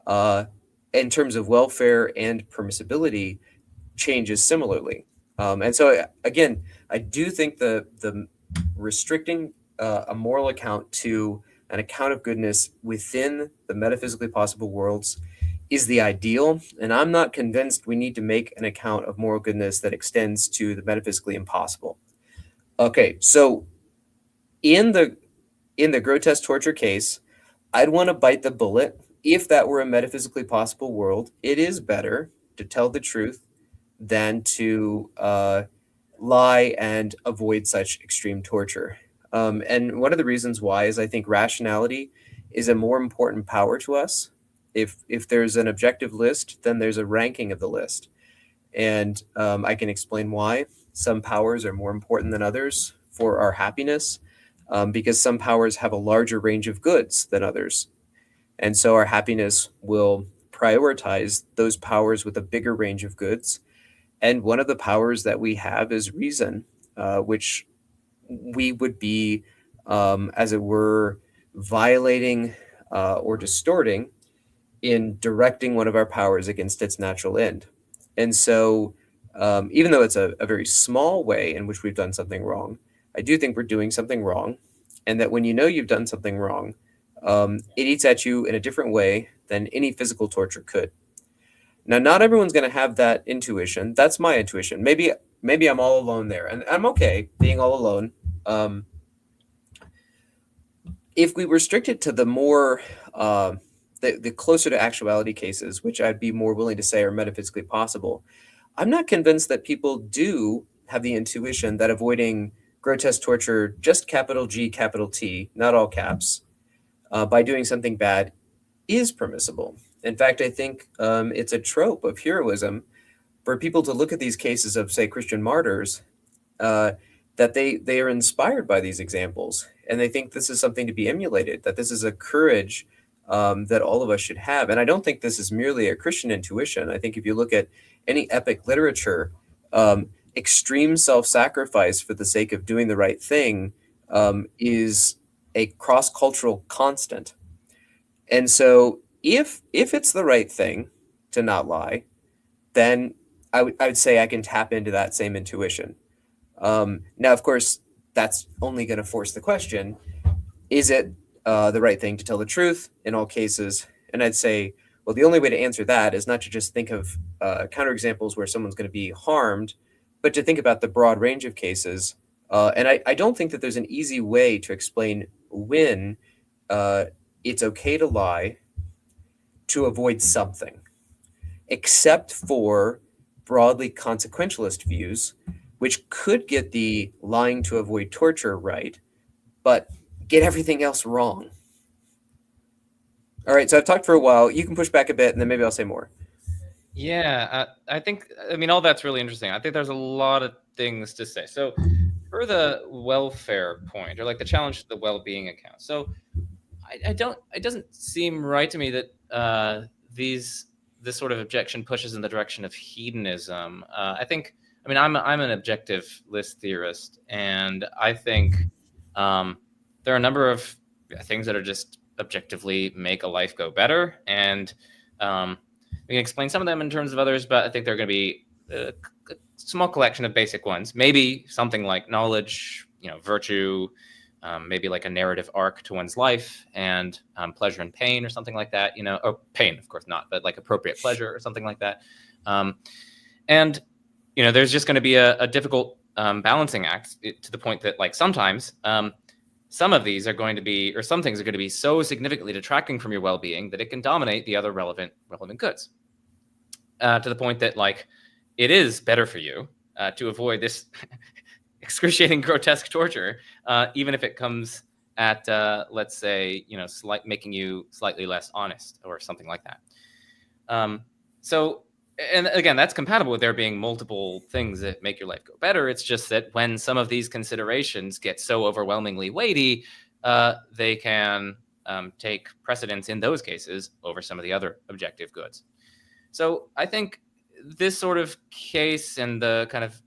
in terms of welfare and permissibility changes similarly. And so again, I do think the restricting a moral account to an account of goodness within the metaphysically possible worlds is the ideal, and I'm not convinced we need to make an account of moral goodness that extends to the metaphysically impossible. Okay, so in the grotesque torture case, I'd want to bite the bullet. If that were a metaphysically possible world, it is better to tell the truth than to lie and avoid such extreme torture. And one of the reasons why is I think rationality is a more important power to us. If there's an objective list, then there's a ranking of the list. And I can explain why. Some powers are more important than others for our happiness, because some powers have a larger range of goods than others. And so our happiness will prioritize those powers with a bigger range of goods. And one of the powers that we have is reason, which we would be, as it were, violating or distorting in directing one of our powers against its natural end. And so even though it's a very small way in which we've done something wrong, I do think we're doing something wrong. And that when you know you've done something wrong, it eats at you in a different way than any physical torture could. Now, not everyone's going to have that intuition. That's my intuition. Maybe I'm all alone there, and I'm okay being all alone. If we restrict it to the more the closer to actuality cases, which I'd be more willing to say are metaphysically possible, I'm not convinced that people do have the intuition that avoiding grotesque torture, just capital G, capital T, not all caps, by doing something bad is permissible. In fact, I think it's a trope of heroism for people to look at these cases of, say, Christian martyrs, that they are inspired by these examples, and they think this is something to be emulated, that this is a courage that all of us should have. And I don't think this is merely a Christian intuition. I think if you look at any epic literature, extreme self-sacrifice for the sake of doing the right thing is a cross-cultural constant. And so if it's the right thing to not lie, then I would say I can tap into that same intuition. Now, of course, that's only going to force the question, is it the right thing to tell the truth in all cases? And I'd say, well, the only way to answer that is not to just think of counterexamples where someone's going to be harmed, but to think about the broad range of cases. And I don't think that there's an easy way to explain when it's okay to lie to avoid something, except for broadly consequentialist views, which could get the lying to avoid torture right, but get everything else wrong. All right, so I've talked for a while. You can push back a bit, and then maybe I'll say more. Yeah, I think, all that's really interesting. I think there's a lot of things to say. So for the welfare point, or like the challenge to the well-being account. So it doesn't seem right to me that this sort of objection pushes in the direction of hedonism. I'm an objective list theorist, and I think There are a number of things that are just objectively make a life go better, and we can explain some of them in terms of others, but I think they're going to be a small collection of basic ones. Maybe something like knowledge, virtue, maybe like a narrative arc to one's life, and pleasure and pain or something like that, or pain, of course not, but like appropriate pleasure or something like that. And there's just going to be a difficult balancing act to the point that like sometimes some of these are going to be, or some things are going to be so significantly detracting from your well-being that it can dominate the other relevant goods, to the point that like it is better for you to avoid this excruciating, grotesque torture, even if it comes at, let's say, making you slightly less honest or something like that. So, and again, that's compatible with there being multiple things that make your life go better. It's just that when some of these considerations get so overwhelmingly weighty, they can take precedence in those cases over some of the other objective goods. So I think this sort of case and the kind of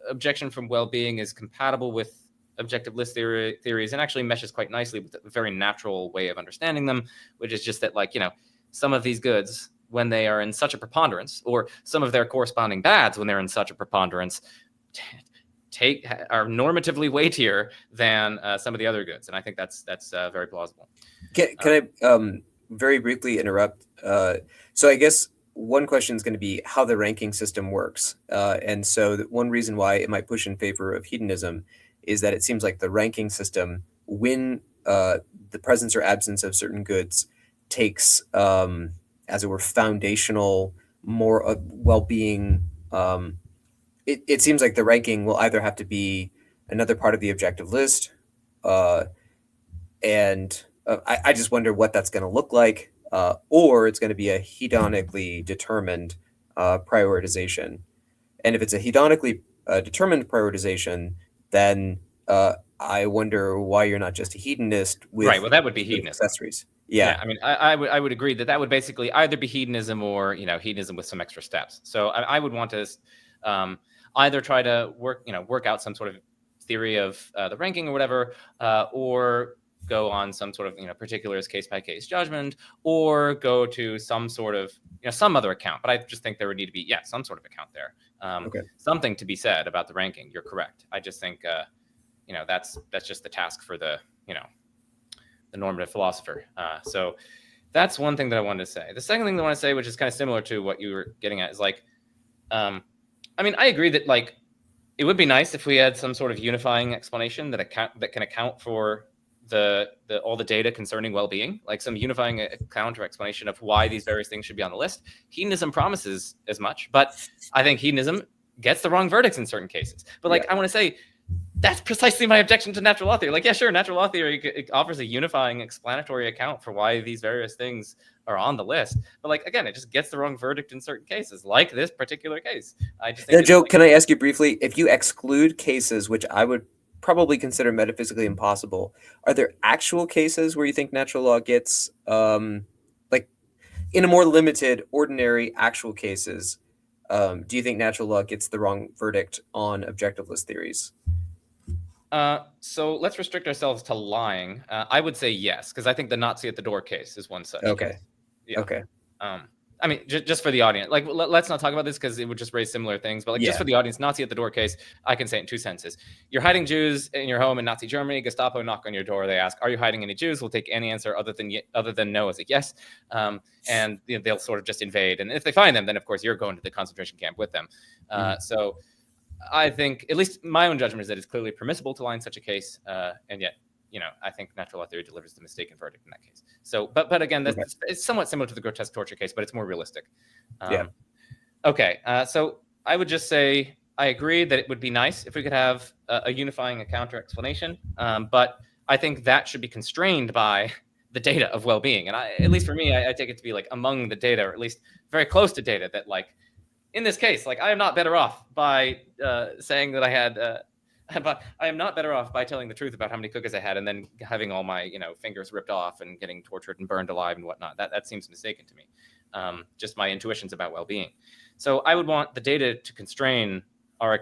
objection from well-being is compatible with objectivist theories and actually meshes quite nicely with a very natural way of understanding them, which is just that like, some of these goods, when they are in such a preponderance, or some of their corresponding bads when they're in such a preponderance, are normatively weightier than some of the other goods. And I think that's very plausible. Can I very briefly interrupt? So I guess one question is going to be how the ranking system works. And so one reason why it might push in favor of hedonism is that it seems like the ranking system, when the presence or absence of certain goods takes, as it were, foundational, more well-being, it seems like the ranking will either have to be another part of the objective list, and I just wonder what that's going to look like, or it's going to be a hedonically determined prioritization. And if it's a hedonically determined prioritization, then I wonder why you're not just a hedonist with right. Well, that would be hedonism. Accessories. Yeah. I mean, I would agree that would basically either be hedonism or hedonism with some extra steps. So I would want to either try to work out some sort of theory of the ranking or whatever, or go on some sort of particulars case by case judgment, or go to some sort of some other account. But I just think there would need to be some sort of account there. Okay. Something to be said about the ranking. You're correct. I just think that's just the task for the the normative philosopher. So that's one thing that I wanted to say. The second thing that I want to say, which is kind of similar to what you were getting at, is like, I mean, I agree that like it would be nice if we had some sort of unifying explanation that can account for all the data concerning well-being, like some unifying account or explanation of why these various things should be on the list. Hedonism promises as much, but I think hedonism gets the wrong verdicts in certain cases. But like, I want to say, that's precisely my objection to natural law theory. Like, yeah, sure, natural law theory it offers a unifying explanatory account for why these various things are on the list. But like, again, it just gets the wrong verdict in certain cases, like this particular case. I just think now, Joe, can I ask you briefly, if you exclude cases which I would probably consider metaphysically impossible, are there actual cases where you think natural law gets, like in a more limited, ordinary, actual cases, do you think natural law gets the wrong verdict on objectiveless theories? So let's restrict ourselves to lying. I would say yes, because I think the Nazi at the door case is one such Okay. case. Yeah. Okay. I mean, just for the audience, like, let's not talk about this because it would just raise similar things. But like, just for the audience, Nazi at the door case, I can say it in two sentences. You're hiding Jews in your home in Nazi Germany. Gestapo knock on your door. They ask, "Are you hiding any Jews?" We'll take any answer other than no as a yes, and they'll sort of just invade. And if they find them, then of course you're going to the concentration camp with them. So I think, at least my own judgment is that it's clearly permissible to lie in such a case, and yet, I think natural law theory delivers the mistaken verdict in that case. So, but again, it's somewhat similar to the grotesque torture case, but it's more realistic. Okay, so I would just say I agree that it would be nice if we could have a unifying counter explanation, but I think that should be constrained by the data of well-being. And at least for me, I take it to be like among the data, or at least very close to data, that like in this case, like I am not better off by saying that I had. But I am not better off by telling the truth about how many cookies I had and then having all my, fingers ripped off and getting tortured and burned alive and whatnot. That seems mistaken to me. Just my intuitions about well-being. So I would want the data to constrain our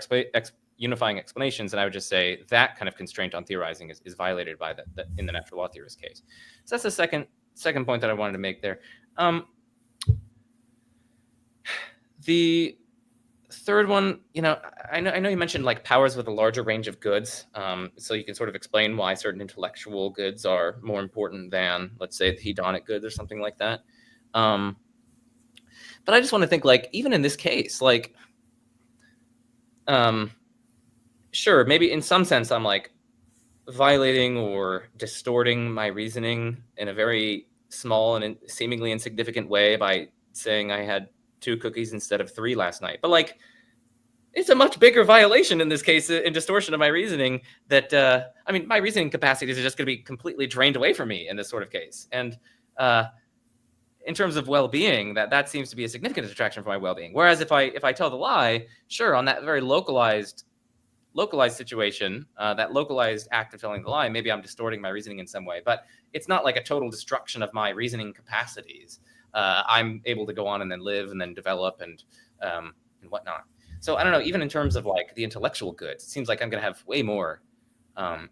unifying explanations, and I would just say that kind of constraint on theorizing is violated by the in the natural law theorist case. So that's the second point that I wanted to make there. The third one, I know you mentioned like powers with a larger range of goods, so you can sort of explain why certain intellectual goods are more important than, let's say, the hedonic goods or something like that. But I just want to think, like, even in this case, like, sure, maybe in some sense I'm like violating or distorting my reasoning in a very small and seemingly insignificant way by saying I had 2 cookies instead of 3 last night. But like, it's a much bigger violation in this case, in distortion of my reasoning, that I mean, my reasoning capacities are just going to be completely drained away from me in this sort of case. And in terms of well-being, that seems to be a significant detraction from my well-being. Whereas if I tell the lie, sure, on that very localized situation, that localized act of telling the lie, maybe I'm distorting my reasoning in some way, but it's not like a total destruction of my reasoning capacities. I'm able to go on and then live and then develop and whatnot. So I don't know, even in terms of like the intellectual goods, it seems like I'm going to have way more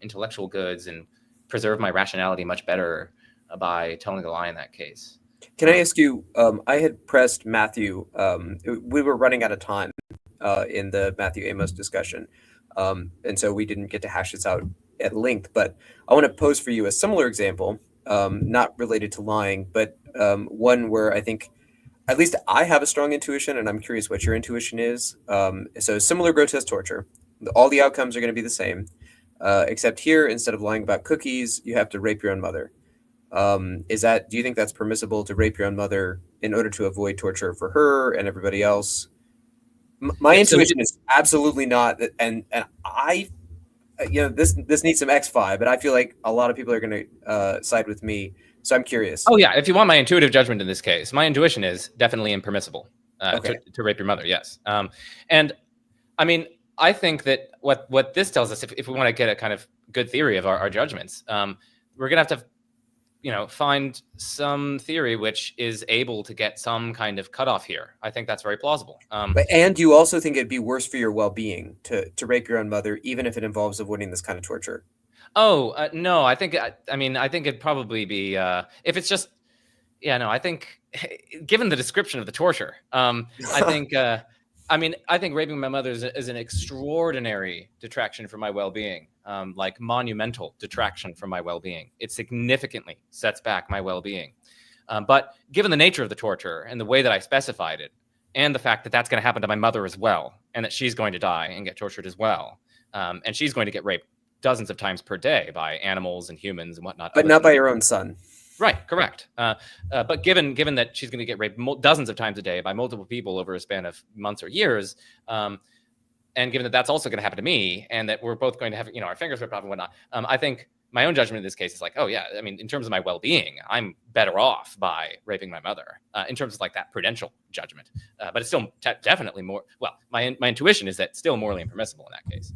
intellectual goods and preserve my rationality much better by telling the lie in that case. Can I ask you, I had pressed Matthew, we were running out of time in the Matthew Amos discussion, and so we didn't get to hash this out at length, but I want to pose for you a similar example, not related to lying, but one where I think at least I have a strong intuition, and I'm curious what your intuition is. So similar grotesque torture. All the outcomes are going to be the same, except here, instead of lying about cookies, you have to rape your own mother. Do you think that's permissible, to rape your own mother in order to avoid torture for her and everybody else? My intuition is absolutely not. And I, this needs some X5, but I feel like a lot of people are going to side with me. So I'm curious. Oh yeah, if you want my intuitive judgment in this case, my intuition is definitely impermissible to rape your mother. Yes, and I mean, I think that what this tells us, if we want to get a kind of good theory of our judgments, we're gonna have to, find some theory which is able to get some kind of cutoff here. I think that's very plausible. And you also think it'd be worse for your well-being to rape your own mother, even if it involves avoiding this kind of torture? Oh, no, I think it'd probably be, if it's just, I think, given the description of the torture, I think, I think raping my mother is an extraordinary detraction from my well-being, like monumental detraction from my well-being. It significantly sets back my well-being. But given the nature of the torture and the way that I specified it, and the fact that that's going to happen to my mother as well, and that she's going to die and get tortured as well, and she's going to get raped dozens of times per day by animals and humans and whatnot. But not by your own son. Right, correct. But given that she's going to get raped dozens of times a day by multiple people over a span of months or years, and given that that's also going to happen to me, and that we're both going to have, our fingers ripped off and whatnot, I think my own judgment in this case is like, oh yeah, I mean, in terms of my well-being, I'm better off by raping my mother, in terms of like that prudential judgment. But it's still definitely more. Well, my intuition is that it's still morally impermissible in that case.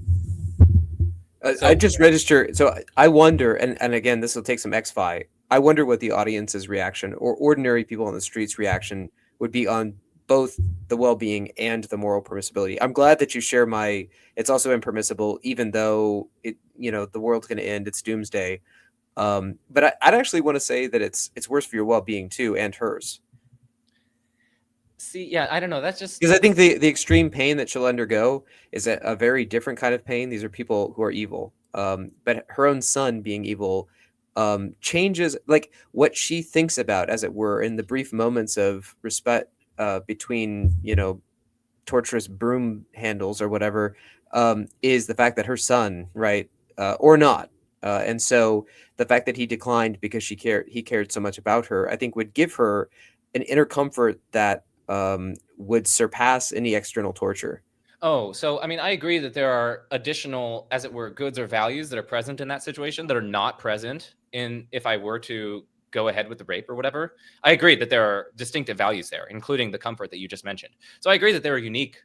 I just register. So I wonder, and again, this will take some X-Fi. I wonder what the audience's reaction, or ordinary people on the streets' reaction, would be on both the well-being and the moral permissibility. I'm glad that you share it's also impermissible, even though the world's going to end, it's doomsday. But I'd actually want to say that it's worse for your well-being too, and hers. See, yeah, I don't know. That's just because I think the extreme pain that she'll undergo is a very different kind of pain. These are people who are evil. But her own son being evil changes like what she thinks about, as it were, in the brief moments of respect between, torturous broom handles or whatever, is the fact that her son, right, or not. And so the fact that he declined because he cared so much about her, I think would give her an inner comfort that would surpass any external torture. Oh, so I mean, I agree that there are additional, as it were, goods or values that are present in that situation that are not present if I were to go ahead with the rape or whatever. I agree that there are distinctive values there, including the comfort that you just mentioned. So I agree that there are unique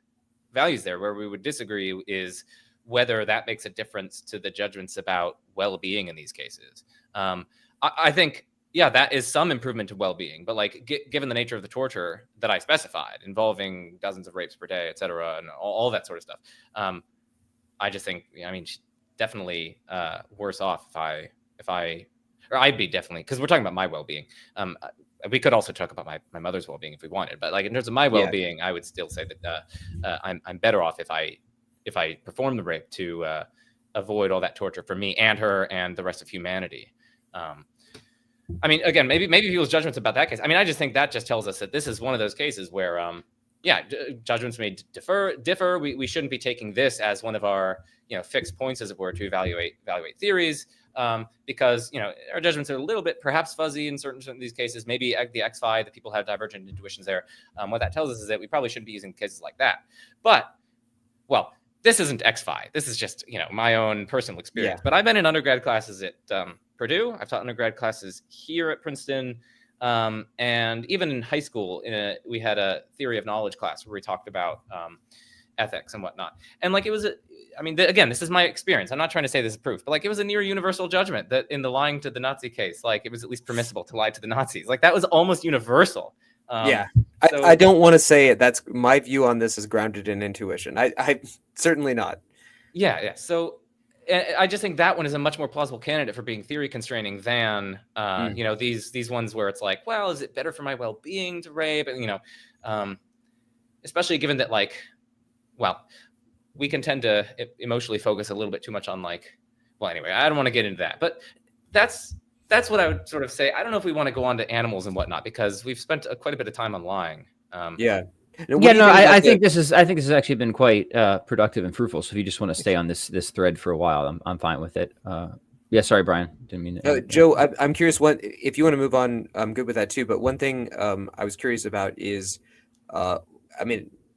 values there. Where we would disagree is whether that makes a difference to the judgments about well-being in these cases. I think, yeah, that is some improvement to well-being, but like given the nature of the torture that I specified, involving dozens of rapes per day, et cetera, and all that sort of stuff, I just think, I mean, definitely worse off if I, or I'd be definitely, because we're talking about my well-being. We could also talk about my mother's well-being if we wanted, but like in terms of my well-being, I would still say that I'm better off if I perform the rape to avoid all that torture for me and her and the rest of humanity. I mean, again, maybe people's judgments about that case. I mean, I just think that just tells us that this is one of those cases where, judgments may differ. We shouldn't be taking this as one of our, fixed points, as it were, to evaluate theories, because, our judgments are a little bit perhaps fuzzy in certain of these cases. Maybe the X-Phi, that people have divergent intuitions there. What that tells us is that we probably shouldn't be using cases like that. But, well, this isn't X-Phi. This is just, my own personal experience. But I've been in undergrad classes at Purdue. I've taught undergrad classes here at Princeton. And even in high school, we had a theory of knowledge class where we talked about ethics and whatnot. And like, it was, again, this is my experience. I'm not trying to say this is proof, but like, it was a near universal judgment that in the lying to the Nazi case, like it was at least permissible to lie to the Nazis. Like that was almost universal. I don't want to say it. That's my view on this is grounded in intuition. I certainly not. Yeah. So I just think that one is a much more plausible candidate for being theory constraining than, these ones where it's like, well, is it better for my well-being to rape? And, especially given that, like, well, we can tend to emotionally focus a little bit too much on anyway, I don't want to get into that, but that's what I would sort of say. I don't know if we want to go on to animals and whatnot, because we've spent quite a bit of time on lying. I think this has actually been quite productive and fruitful. So if you just want to stay on this thread for a while, I'm fine with it. Sorry, Brian. Didn't mean to. Joe, I'm curious. If you want to move on, I'm good with that too. But one thing I was curious about is,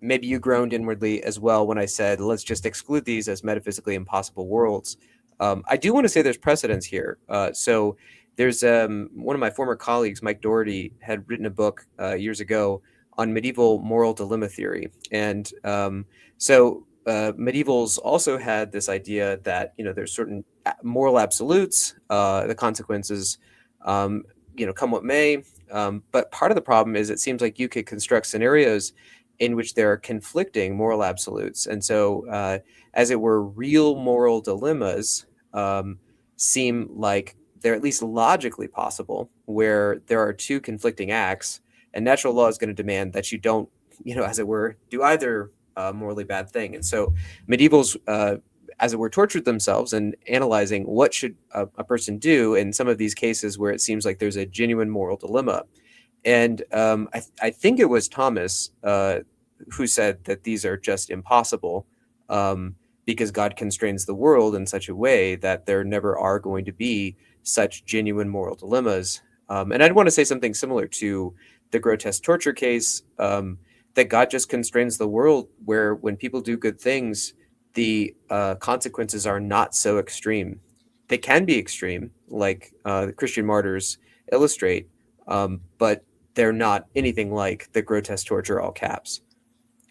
maybe you groaned inwardly as well when I said, let's just exclude these as metaphysically impossible worlds. I do want to say there's precedence here. So there's one of my former colleagues, Mike Doherty, had written a book years ago on medieval moral dilemma theory. And so medievals also had this idea that, there's certain moral absolutes, the consequences, come what may. But part of the problem is it seems like you could construct scenarios in which there are conflicting moral absolutes. And so, as it were, real moral dilemmas seem like they're at least logically possible, where there are two conflicting acts, and natural law is going to demand that you don't, as it were, do either morally bad thing. And so medievals, as it were, tortured themselves in analyzing what should a person do in some of these cases where it seems like there's a genuine moral dilemma. And I think it was Thomas who said that these are just impossible because God constrains the world in such a way that there never are going to be such genuine moral dilemmas. And I'd want to say something similar to the grotesque torture case, that God just constrains the world where when people do good things, the consequences are not so extreme. They can be extreme, like the Christian martyrs illustrate, but they're not anything like the grotesque torture, all caps.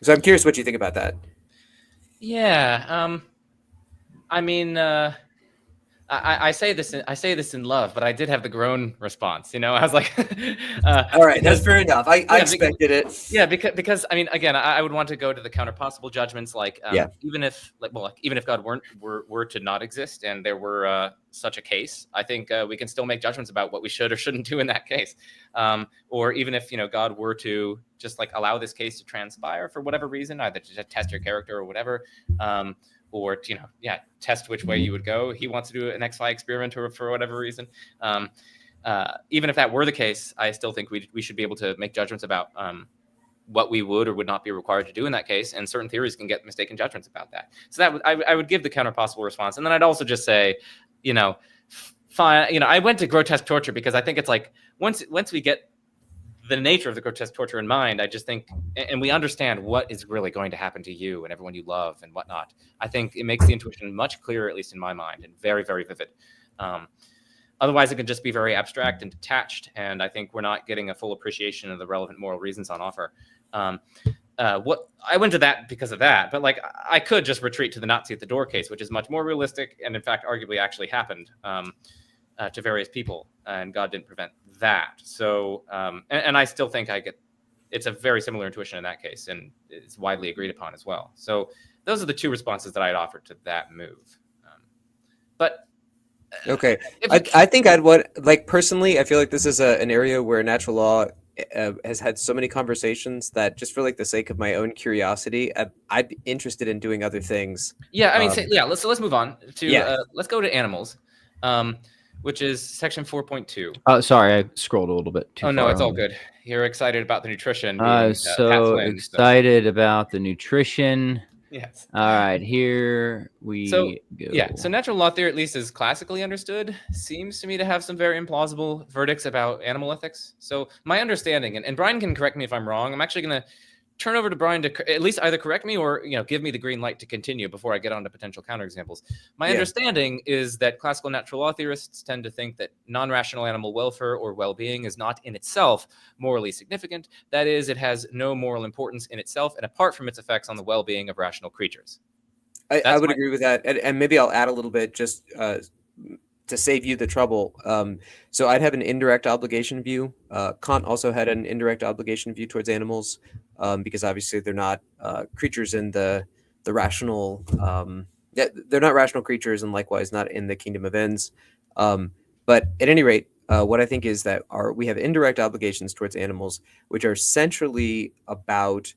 So I'm curious what you think about that. Yeah. I say this in love, but I did have the groan response. I was like, all right, that's fair enough. I expected it. Yeah, because again, I would want to go to the counterpossible judgments, like even if God were to not exist and there were such a case, I think we can still make judgments about what we should or shouldn't do in that case. Or even if God were to just allow this case to transpire for whatever reason, either to test your character or whatever. Or test which way you would go. He wants to do an X-Phi experiment or for whatever reason. Even if that were the case, I still think we should be able to make judgments about what we would or would not be required to do in that case. And certain theories can get mistaken judgments about that. So that I would give the counterpossible response. And then I'd also just say, fine. I went to grotesque torture because I think it's like once we get the nature of the grotesque torture in mind, I just think, and we understand what is really going to happen to you and everyone you love and whatnot, I think it makes the intuition much clearer, at least in my mind, and very, very vivid. Otherwise, it can just be very abstract and detached, and I think we're not getting a full appreciation of the relevant moral reasons on offer. What I went to that because of that, but I could just retreat to the Nazi at the door case, which is much more realistic and in fact arguably actually happened to various people, and God didn't prevent that. So and I still think I get it's a very similar intuition in that case, and it's widely agreed upon as well. So those are the two responses that I'd offer to that move. But Okay, I think I'd personally, I feel like this is an area where natural law has had so many conversations that just for like the sake of my own curiosity, I'd be interested in doing other things. Yeah, I mean, let's move on to let's go to animals, which is section 4.2. Oh, sorry, I scrolled a little bit too far. Oh no, it's all good. You're excited about the nutrition. So excited about the nutrition. Yes. All right, here we go. Yeah, so natural law theory, at least as classically understood, seems to me to have some very implausible verdicts about animal ethics. So my understanding, and Brian can correct me if I'm wrong, I'm actually going to turn over to Brian to at least either correct me or give me the green light to continue before I get on to potential counterexamples. My understanding is that classical natural law theorists tend to think that non-rational animal welfare or well-being is not in itself morally significant. That is, it has no moral importance in itself and apart from its effects on the well-being of rational creatures. I would agree with that, and maybe I'll add a little bit just to save you the trouble. So I'd have an indirect obligation view. Kant also had an indirect obligation view towards animals, because obviously they're not creatures in the rational. They're not rational creatures, and likewise not in the kingdom of ends. But at any rate, what I think is that we have indirect obligations towards animals, which are centrally about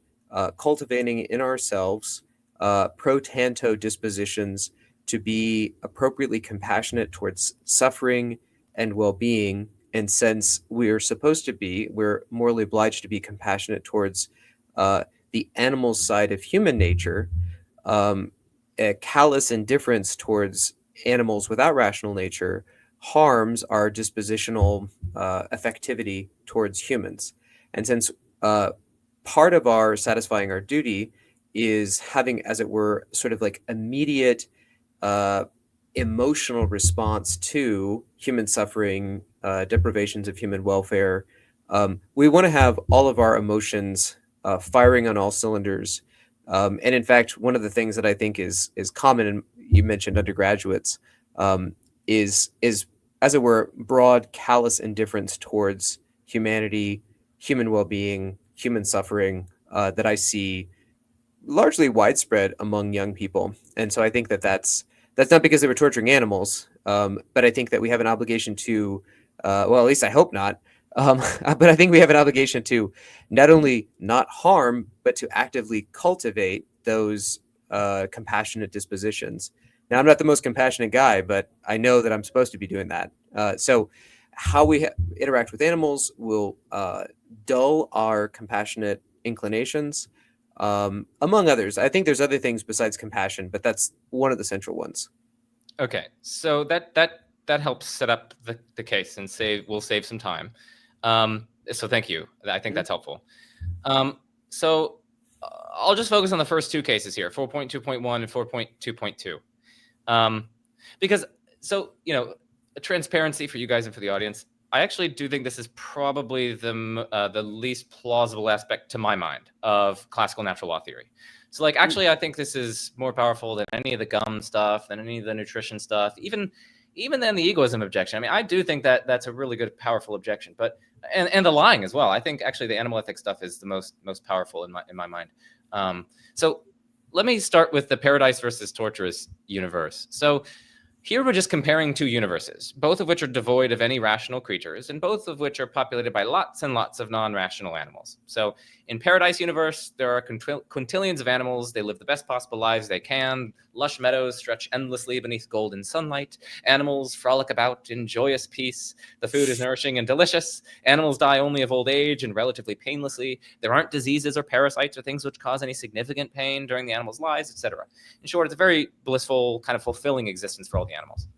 cultivating in ourselves pro tanto dispositions to be appropriately compassionate towards suffering and well-being. And since we're supposed to be, we're morally obliged to be compassionate towards the animal side of human nature, a callous indifference towards animals without rational nature harms our dispositional effectivity towards humans. And since part of our satisfying our duty is having, as it were, sort of like immediate emotional response to human suffering, deprivations of human welfare, we want to have all of our emotions firing on all cylinders. And in fact, one of the things that I think is common, and you mentioned undergraduates, is as it were broad callous indifference towards humanity, human well-being, human suffering, that I see largely widespread among young people. And so I think that that's not because they were torturing animals, but I think that we have an obligation to, well, at least I hope not, but I think we have an obligation to not only not harm, but to actively cultivate those compassionate dispositions. Now, I'm not the most compassionate guy, but I know that I'm supposed to be doing that. So how we interact with animals will dull our compassionate inclinations, among others. I think there's other things besides compassion, but that's one of the central ones. Okay, so that helps set up the case and we'll save some time. So thank you. I think that's helpful. So I'll just focus on the first two cases here, 4.2.1 and 4.2.2. Because transparency for you guys and for the audience, I actually do think this is probably the least plausible aspect to my mind of classical natural law theory. So actually, I think this is more powerful than any of the gum stuff, than any of the nutrition stuff, even than the egoism objection. I mean, I do think that that's a really good, powerful objection, but and the lying as well. I think actually the animal ethics stuff is the most powerful in my mind. So let me start with the paradise versus torturous universe. So here we're just comparing two universes, both of which are devoid of any rational creatures, and both of which are populated by lots and lots of non-rational animals. So in Paradise Universe, there are quintillions of animals. They live the best possible lives they can. Lush meadows stretch endlessly beneath golden sunlight. Animals frolic about in joyous peace. The food is nourishing and delicious. Animals die only of old age and relatively painlessly. There aren't diseases or parasites or things which cause any significant pain during the animals' lives, etc. In short, it's a very blissful, kind of fulfilling existence for all the animals.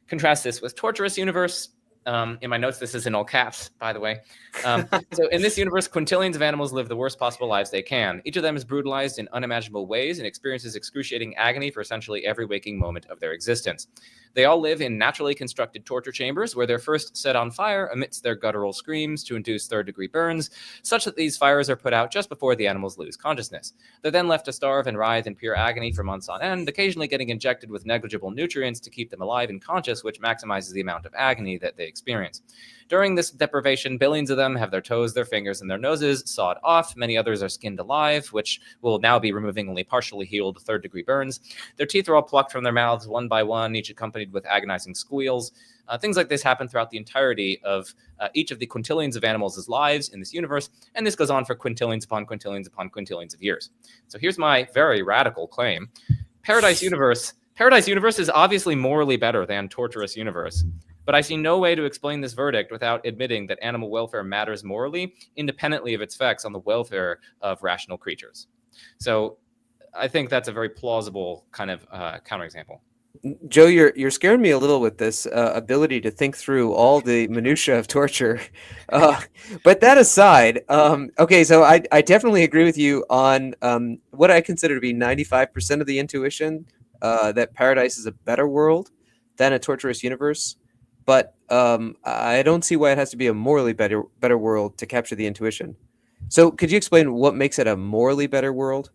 Contrast this with torturous universe. In my notes, this is in all caps, by the way. So in this universe, quintillions of animals live the worst possible lives they can. Each of them is brutalized in unimaginable ways and experiences excruciating agony for essentially every waking moment of their existence. They all live in naturally constructed torture chambers where they're first set on fire amidst their guttural screams to induce third-degree burns, such that these fires are put out just before the animals lose consciousness. They're then left to starve and writhe in pure agony for months on end, occasionally getting injected with negligible nutrients to keep them alive and conscious, which maximizes the amount of agony that they experience. During this deprivation, billions of them have their toes, their fingers, and their noses sawed off. Many others are skinned alive, which will now be removing only partially healed third-degree burns. Their teeth are all plucked from their mouths one by one, each accompanied with agonizing squeals. Things like this happen throughout the entirety of each of the quintillions of animals' lives in this universe, and this goes on for quintillions upon quintillions upon quintillions of years. So here's my very radical claim. Paradise Universe is obviously morally better than Torturous Universe, but I see no way to explain this verdict without admitting that animal welfare matters morally, independently of its effects on the welfare of rational creatures. So I think that's a very plausible kind of counterexample. Joe, you're scaring me a little with this ability to think through all the minutia of torture. But that aside, okay, so I definitely agree with you on what I consider to be 95% of the intuition, that paradise is a better world than a torturous universe. But I don't see why it has to be a morally better world to capture the intuition. So could you explain what makes it a morally better world?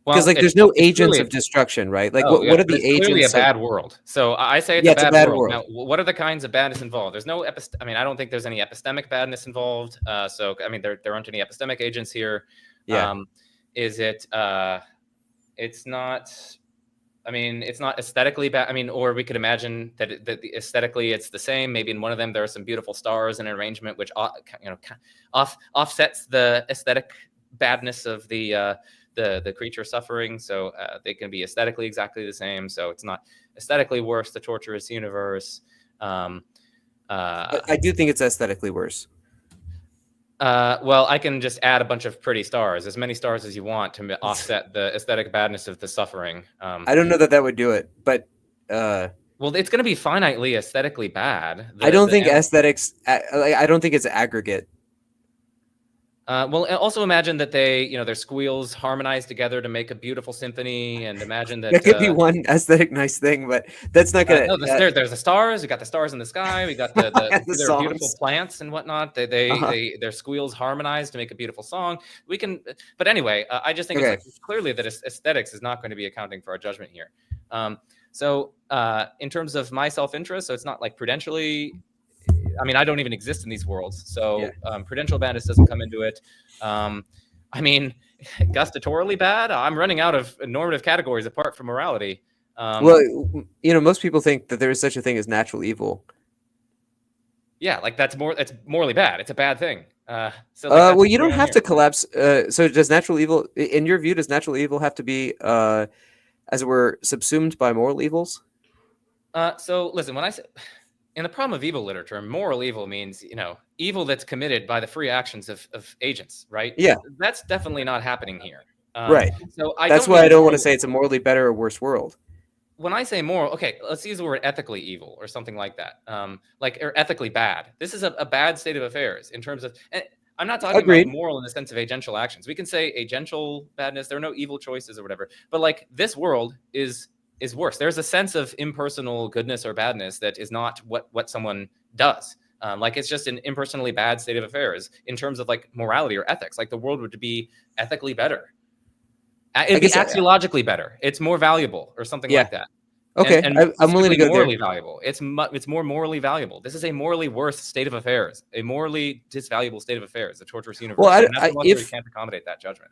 Because Well, there's no agents clearly of destruction, right? Like, Oh, what are the it's agents? clearly a of- bad world. So I say it's Yeah, a bad world. Now, what are the kinds of badness involved? There's no I mean, I don't think there's any epistemic badness involved. So I mean, there aren't any epistemic agents here. Yeah. Is it? It's not. I mean, it's not aesthetically bad. I mean, or we could imagine that aesthetically it's the same. Maybe in one of them there are some beautiful stars in an arrangement which offsets the aesthetic badness of the creature suffering. So they can be aesthetically exactly the same. So it's not aesthetically worse, the torturous universe. I do think it's aesthetically worse. Well, I can just add a bunch of pretty stars, as many stars as you want, to offset the aesthetic badness of the suffering. I don't know that would do it, but well, it's going to be finitely aesthetically bad. I don't think aesthetics. I don't think it's aggregate. Well, also imagine that their squeals harmonize together to make a beautiful symphony, and imagine that That could be one aesthetic nice thing, but that's not gonna. No, there's the stars. We got the stars in the sky. We got the their beautiful plants and whatnot. Their squeals harmonize to make a beautiful song. We can, but anyway, I just think it's clearly that aesthetics is not going to be accounting for our judgment here. So in terms of my self-interest, so it's not like prudentially. I mean, I don't even exist in these worlds, so prudential badness doesn't come into it. I mean, gustatorially bad. I'm running out of normative categories apart from morality. Well, most people think that there is such a thing as natural evil. Yeah, like that's morally bad. It's a bad thing. Well, you don't have to collapse. So does natural evil, in your view, have to be, as it were, subsumed by moral evils? So listen, when I say in the problem of evil literature, moral evil means, evil that's committed by the free actions of agents, right? Yeah. That's definitely not happening here. Right. So that's why I don't want to say it's a morally better or worse world. When I say moral, okay, let's use the word ethically evil or something like that. Or ethically bad. This is a bad state of affairs in terms of, and I'm not talking about moral in the sense of agential actions. We can say agential badness. There are no evil choices or whatever, but like this world is worse. There's a sense of impersonal goodness or badness that is not what someone does. Like it's just an impersonally bad state of affairs in terms of like morality or ethics. Like the world would be ethically better. It'd be axiologically better. It's more valuable or something like that. Okay, and I'm willing to go morally there. Valuable. It's more morally valuable. This is a morally worse state of affairs, a morally disvaluable state of affairs, the torturous universe. Well, we can't accommodate that judgment.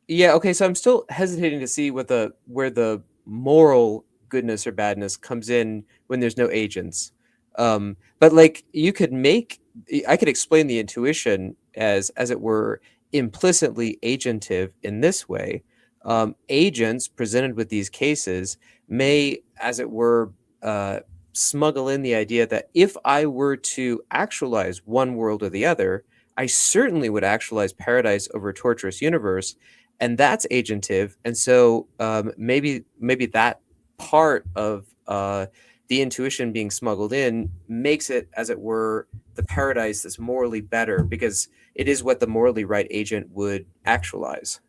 Yeah. Okay. So I'm still hesitating to see where the moral goodness or badness comes in when there's no agents. But like I could explain the intuition as it were implicitly agentive in this way. Agents presented with these cases may, as it were, smuggle in the idea that if I were to actualize one world or the other, I certainly would actualize paradise over a torturous universe, and that's agentive. And so maybe that part of the intuition being smuggled in makes it, as it were, the paradise that's morally better because it is what the morally right agent would actualize.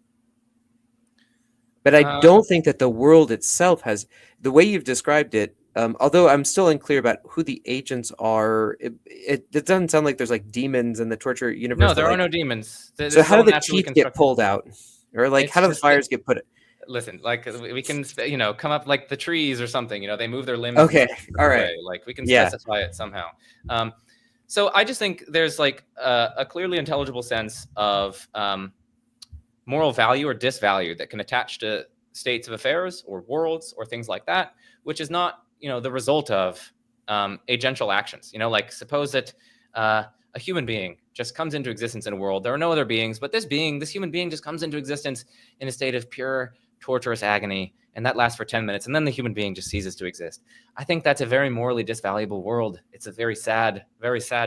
But I don't think that the world itself has, the way you've described it, although I'm still unclear about who the agents are, it doesn't sound like there's like demons in the torture universe. No, there are no demons. So how do the teeth get pulled out? Or like how do the fires get put? listen, like we can, come up like the trees or something. They move their limbs. Okay, in a all way. right. Like we can Yeah. specify it somehow. So I just think there's like a clearly intelligible sense of moral value or disvalue that can attach to states of affairs or worlds or things like that, which is not, the result of agential actions. Like suppose that a human being just comes into existence in a world. There are no other beings, but this human being just comes into existence in a state of pure torturous agony, and that lasts for 10 minutes, and then the human being just ceases to exist. I think that's a very morally disvaluable world. It's a very sad,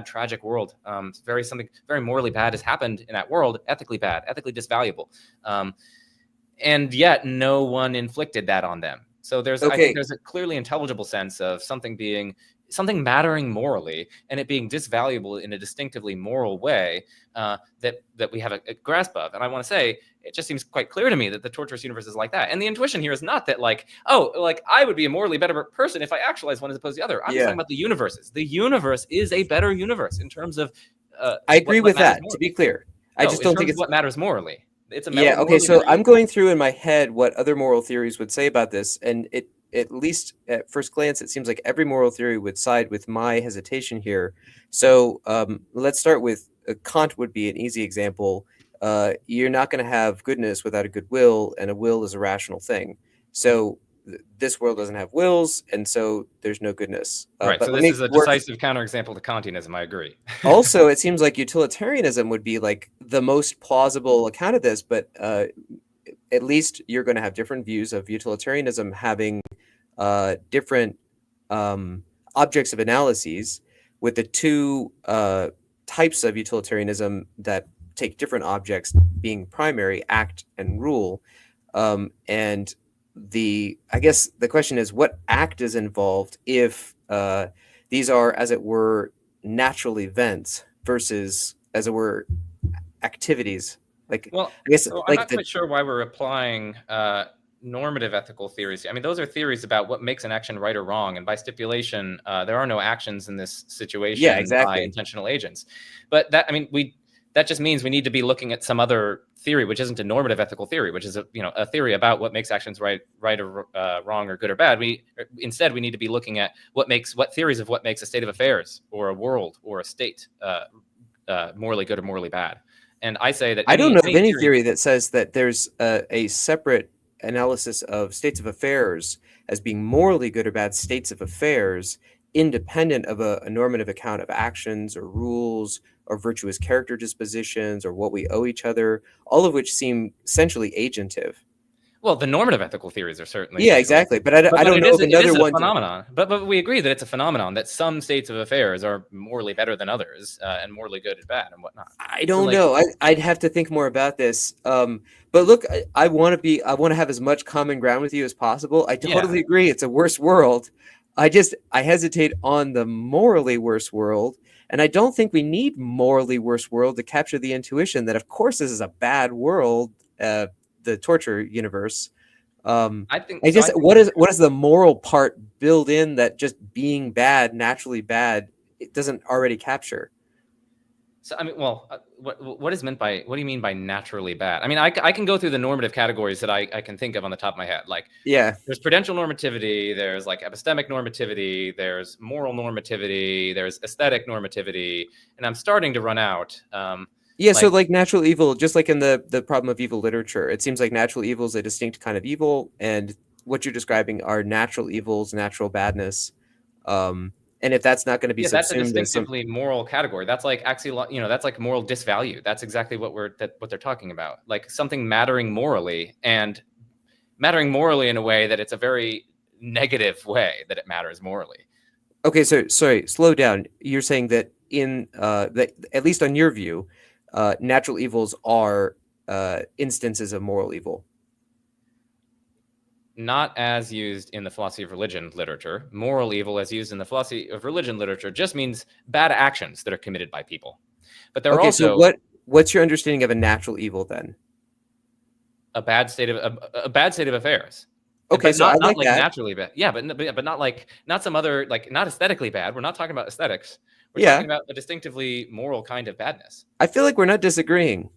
tragic world. Something very morally bad has happened in that world, ethically bad, ethically disvaluable. And yet no one inflicted that on them. So I think there's a clearly intelligible sense of something mattering morally and it being disvaluable in a distinctively moral way that we have a grasp of. And I want to say, it just seems quite clear to me that the torturous universe is like that. And the intuition here is not that like I would be a morally better person if I actualize one as opposed to the other. I'm just talking about the universes. The universe is a better universe in terms of I agree with that, to be clear. I just don't think it's what matters morally. It's a okay, so I'm going through in my head what other moral theories would say about this, and it, at least at first glance, it seems like every moral theory would side with my hesitation here. So let's start with Kant would be an easy example. You're not going to have goodness without a good will, and a will is a rational thing. So this world doesn't have wills, and so there's no goodness. Right. But So this is a decisive counterexample to Kantianism. I agree. Also, it seems like utilitarianism would be like the most plausible account of this, but at least you're going to have different views of utilitarianism having different objects of analyses, with the two types of utilitarianism that take different objects being primary, act and rule. And I guess the question is, what act is involved if these are, as it were, natural events versus, as it were, activities? Like, well, I guess, so I'm not quite sure why we're applying normative ethical theories. I mean, those are theories about what makes an action right or wrong, and by stipulation, there are no actions in this situation by intentional agents. But that just means we need to be looking at some other theory, which isn't a normative ethical theory, which is a theory about what makes actions right or wrong or good or bad. Instead we need to be looking at what theories of what makes a state of affairs or a world or a state morally good or morally bad. And I say that I don't know of any theory that says that there's a separate analysis of states of affairs as being morally good or bad states of affairs, independent of a normative account of actions or rules or virtuous character dispositions or what we owe each other, all of which seem essentially agentive. Well, the normative ethical theories are certainly exactly. But I don't know of another one. Phenomenon. But we agree that it's a phenomenon that some states of affairs are morally better than others and morally good and bad and whatnot. I don't know. I'd have to think more about this. But look, I want to have as much common ground with you as possible. I totally agree. It's a worse world. I hesitate on the morally worse world. And I don't think we need morally worse world to capture the intuition that, of course, this is a bad world, the torture universe. What is the moral part built in that just being bad, naturally bad, it doesn't already capture? So I mean, what is meant by, what do you mean by naturally bad? I mean, I can go through the normative categories that I can think of on the top of my head. Like, there's prudential normativity, there's like epistemic normativity, there's moral normativity, there's aesthetic normativity, and I'm starting to run out. So like natural evil, just like in the problem of evil literature, it seems like natural evil is a distinct kind of evil, and what you're describing are natural evils, natural badness. And if that's not going to be subsumed, that's a distinctively moral category. That's like actually, that's like moral disvalue. That's exactly what they're talking about. Like something mattering morally in a way that it's a very negative way that it matters morally. Okay, so sorry, slow down. You're saying that that at least on your view, natural evils are instances of moral evil. Not as used in the philosophy of religion literature. Moral evil, as used in the philosophy of religion literature, just means bad actions that are committed by people. But there are also. So what's your understanding of a natural evil then? A bad state of affairs. Okay, but so not like like that. Naturally bad. Yeah, but not some other, like, not aesthetically bad. We're not talking about aesthetics. We're talking about a distinctively moral kind of badness. I feel like we're not disagreeing.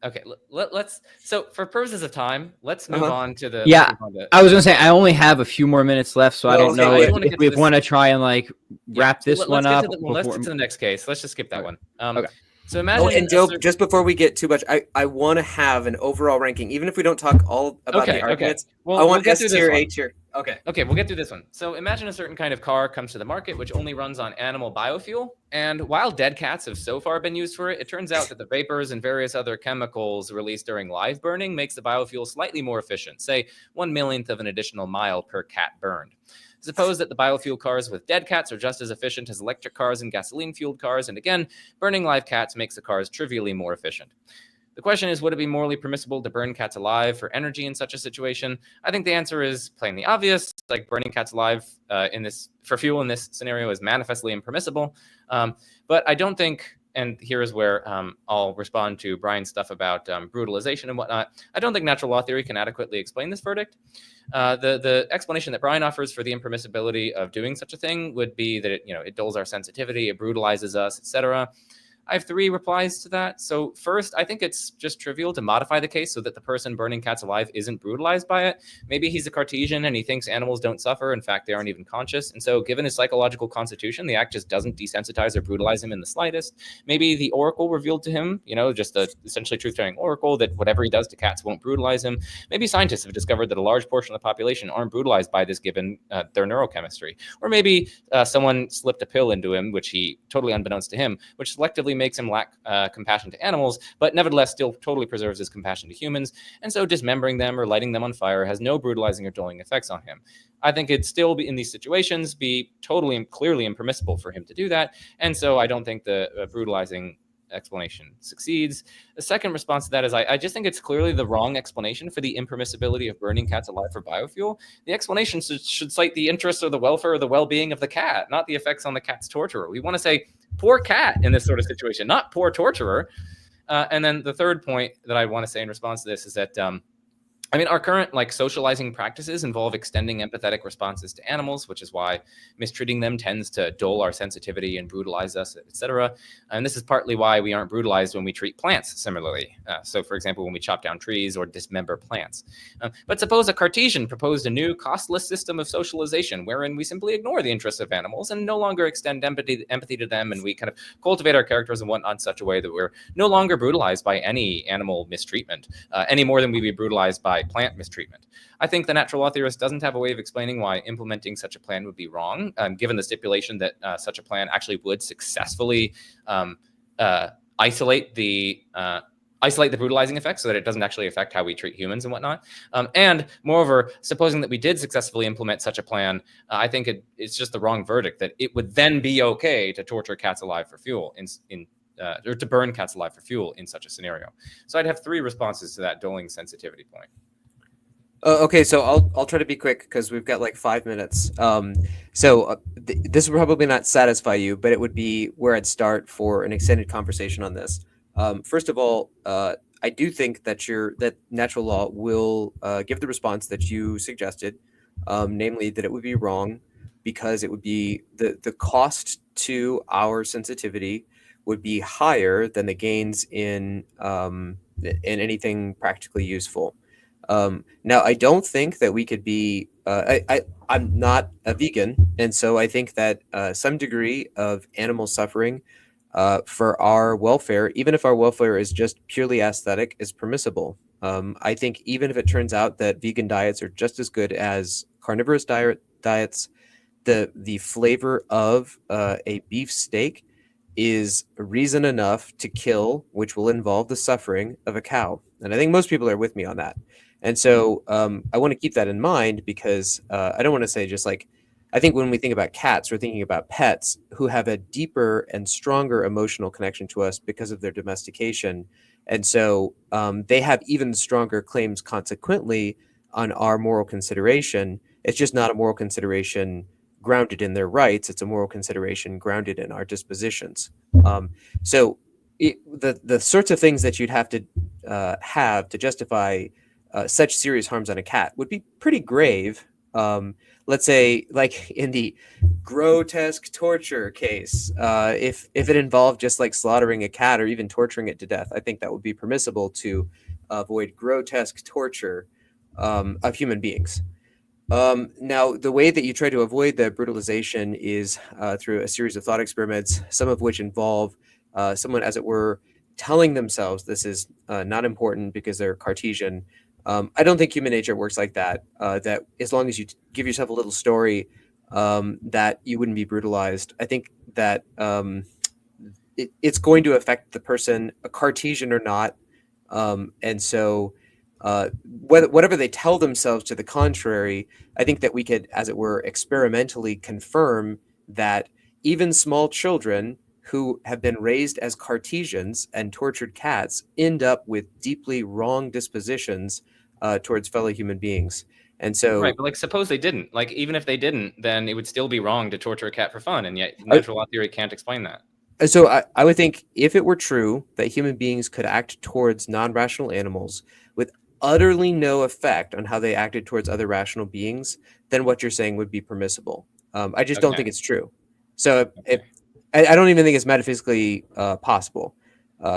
Okay, let's. So for purposes of time, let's move on to the. Yeah, I was gonna say I only have a few more minutes left, so I don't know if we want to try and like wrap this one up. Let's get to the next case. Let's just skip that one. Okay. So imagine. And Joe, just before we get too much, I want to have an overall ranking, even if we don't talk all about the arguments. Well, I want we'll S tier, A tier. Okay, we'll get through this one. So imagine a certain kind of car comes to the market which only runs on animal biofuel. And while dead cats have so far been used for it, it turns out that the vapors and various other chemicals released during live burning makes the biofuel slightly more efficient, say 1/millionth of an additional mile per cat burned. Suppose that the biofuel cars with dead cats are just as efficient as electric cars and gasoline-fueled cars, and again, burning live cats makes the cars trivially more efficient. The question is, would it be morally permissible to burn cats alive for energy in such a situation? I think the answer is plainly obvious. Like burning cats alive for fuel in this scenario is manifestly impermissible. But I don't think, and here is where I'll respond to Brian's stuff about brutalization and whatnot. I don't think natural law theory can adequately explain this verdict. The explanation that Brian offers for the impermissibility of doing such a thing would be that it dulls our sensitivity, it brutalizes us, etc. I have 3 replies to that. So first, I think it's just trivial to modify the case so that the person burning cats alive isn't brutalized by it. Maybe he's a Cartesian and he thinks animals don't suffer. In fact, they aren't even conscious. And so given his psychological constitution, the act just doesn't desensitize or brutalize him in the slightest. Maybe the oracle revealed to him, just a essentially truth-telling oracle, that whatever he does to cats won't brutalize him. Maybe scientists have discovered that a large portion of the population aren't brutalized by this given their neurochemistry. Or maybe someone slipped a pill into him, which he, totally unbeknownst to him, which selectively makes him lack compassion to animals, but nevertheless still totally preserves his compassion to humans. And so dismembering them or lighting them on fire has no brutalizing or dulling effects on him. I think it'd still be in these situations be totally and clearly impermissible for him to do that. And so I don't think the brutalizing explanation succeeds. The second response to that is I just think it's clearly the wrong explanation for the impermissibility of burning cats alive for biofuel. The explanation should cite the interests or the welfare or the well-being of the cat, not the effects on the cat's torturer. We want to say poor cat in this sort of situation, not poor torturer. And then the third point that I want to say in response to this is that our current socializing practices involve extending empathetic responses to animals, which is why mistreating them tends to dull our sensitivity and brutalize us, etc. And this is partly why we aren't brutalized when we treat plants similarly. So, for example, when we chop down trees or dismember plants. But suppose a Cartesian proposed a new costless system of socialization wherein we simply ignore the interests of animals and no longer extend empathy to them, and we kind of cultivate our characters and whatnot in such a way that we're no longer brutalized by any animal mistreatment, any more than we'd be brutalized by plant mistreatment. I think the natural law theorist doesn't have a way of explaining why implementing such a plan would be wrong, given the stipulation that such a plan actually would successfully isolate the brutalizing effect so that it doesn't actually affect how we treat humans and whatnot. And moreover, supposing that we did successfully implement such a plan, I think it's just the wrong verdict that it would then be okay to torture cats alive for fuel or to burn cats alive for fuel in such a scenario. So I'd have 3 responses to that dulling sensitivity point. Okay, so I'll try to be quick because we've got 5 minutes. This will probably not satisfy you, but it would be where I'd start for an extended conversation on this. First of all, I do think that that natural law will give the response that you suggested, namely that it would be wrong because it would be the cost to our sensitivity would be higher than the gains in anything practically useful. Now, I don't think that we could be. I'm not a vegan, and so I think that some degree of animal suffering for our welfare, even if our welfare is just purely aesthetic, is permissible. I think even if it turns out that vegan diets are just as good as carnivorous diets, the flavor of a beef steak is reason enough to kill, which will involve the suffering of a cow. And I think most people are with me on that. And so I want to keep that in mind because I don't want to say just I think when we think about cats, we're thinking about pets who have a deeper and stronger emotional connection to us because of their domestication. And so they have even stronger claims consequently on our moral consideration. It's just not a moral consideration grounded in their rights. It's a moral consideration grounded in our dispositions. So the sorts of things that you'd have to justify such serious harms on a cat would be pretty grave. let's say, like in the grotesque torture case, if it involved just like slaughtering a cat or even torturing it to death, I think that would be permissible to avoid grotesque torture of human beings. Now, the way that you try to avoid the brutalization is through a series of thought experiments, some of which involve someone, as it were, telling themselves this is not important because they're Cartesian. I don't think human nature works like that. That as long as you give yourself a little story, that you wouldn't be brutalized. I think that it's going to affect the person, a Cartesian or not. And so, whatever they tell themselves to the contrary, I think that we could, as it were, experimentally confirm that even small children who have been raised as Cartesians and tortured cats end up with deeply wrong dispositions towards fellow human beings. And so, Right, but like suppose they didn't. Like even if they didn't, then it would still be wrong to torture a cat for fun, and yet natural law theory can't explain that. So I would think if it were true that human beings could act towards non-rational animals with utterly no effect on how they acted towards other rational beings, then what you're saying would be permissible. I just don't Okay. think it's true. So I don't even think it's metaphysically possible.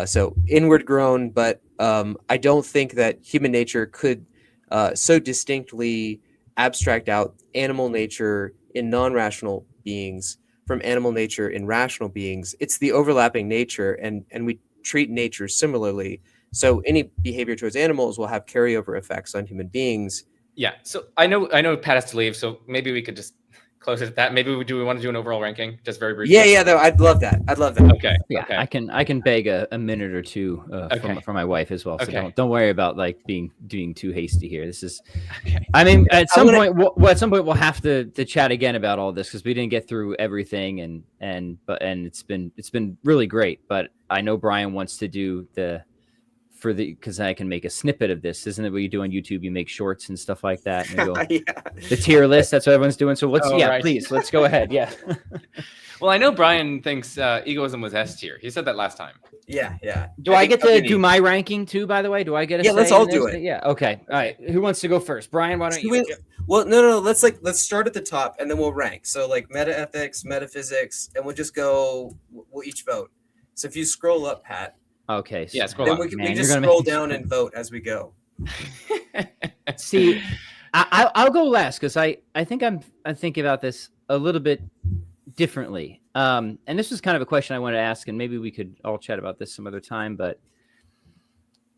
So inward grown, but I don't think that human nature could so distinctly abstract out animal nature in non-rational beings from animal nature in rational beings. It's the overlapping nature, and we treat nature similarly. So any behavior towards animals will have carryover effects on human beings. Yeah. So I know Pat has to leave, so maybe we could just close it at that. Maybe we want to do an overall ranking, just very briefly. Yeah. Though I'd love that. Okay. Yeah, Okay. I can beg a minute or two Okay. from my wife as well. So Okay. don't worry about like being too hasty here. This is, Okay. I mean, at some gonna- point, at some point we'll have to chat again about all this because we didn't get through everything, and it's been really great. But I know Brian wants to do because I can make a snippet of this. Isn't it what you do on YouTube? You make shorts and stuff like that. Maybe the tier list. That's what everyone's doing. So Right. please, let's go ahead. Yeah. Well, I know Brian thinks egoism was S tier. He said that last time. Yeah. Do I get to do my ranking too, by the way? Do I get a say? Let's all do it. Yeah. Okay. All right. Who wants to go first? Brian, why don't you? Well, no. Let's start at the top and then we'll rank. So like metaethics, metaphysics, and we'll just go. We'll each vote. So if you scroll up, Pat. Okay. Yeah, scroll Then up. we just scroll down and vote as we go. See, I'll go last because I think I'm thinking about this a little bit differently. And this was kind of a question I wanted to ask, and maybe we could all chat about this some other time. But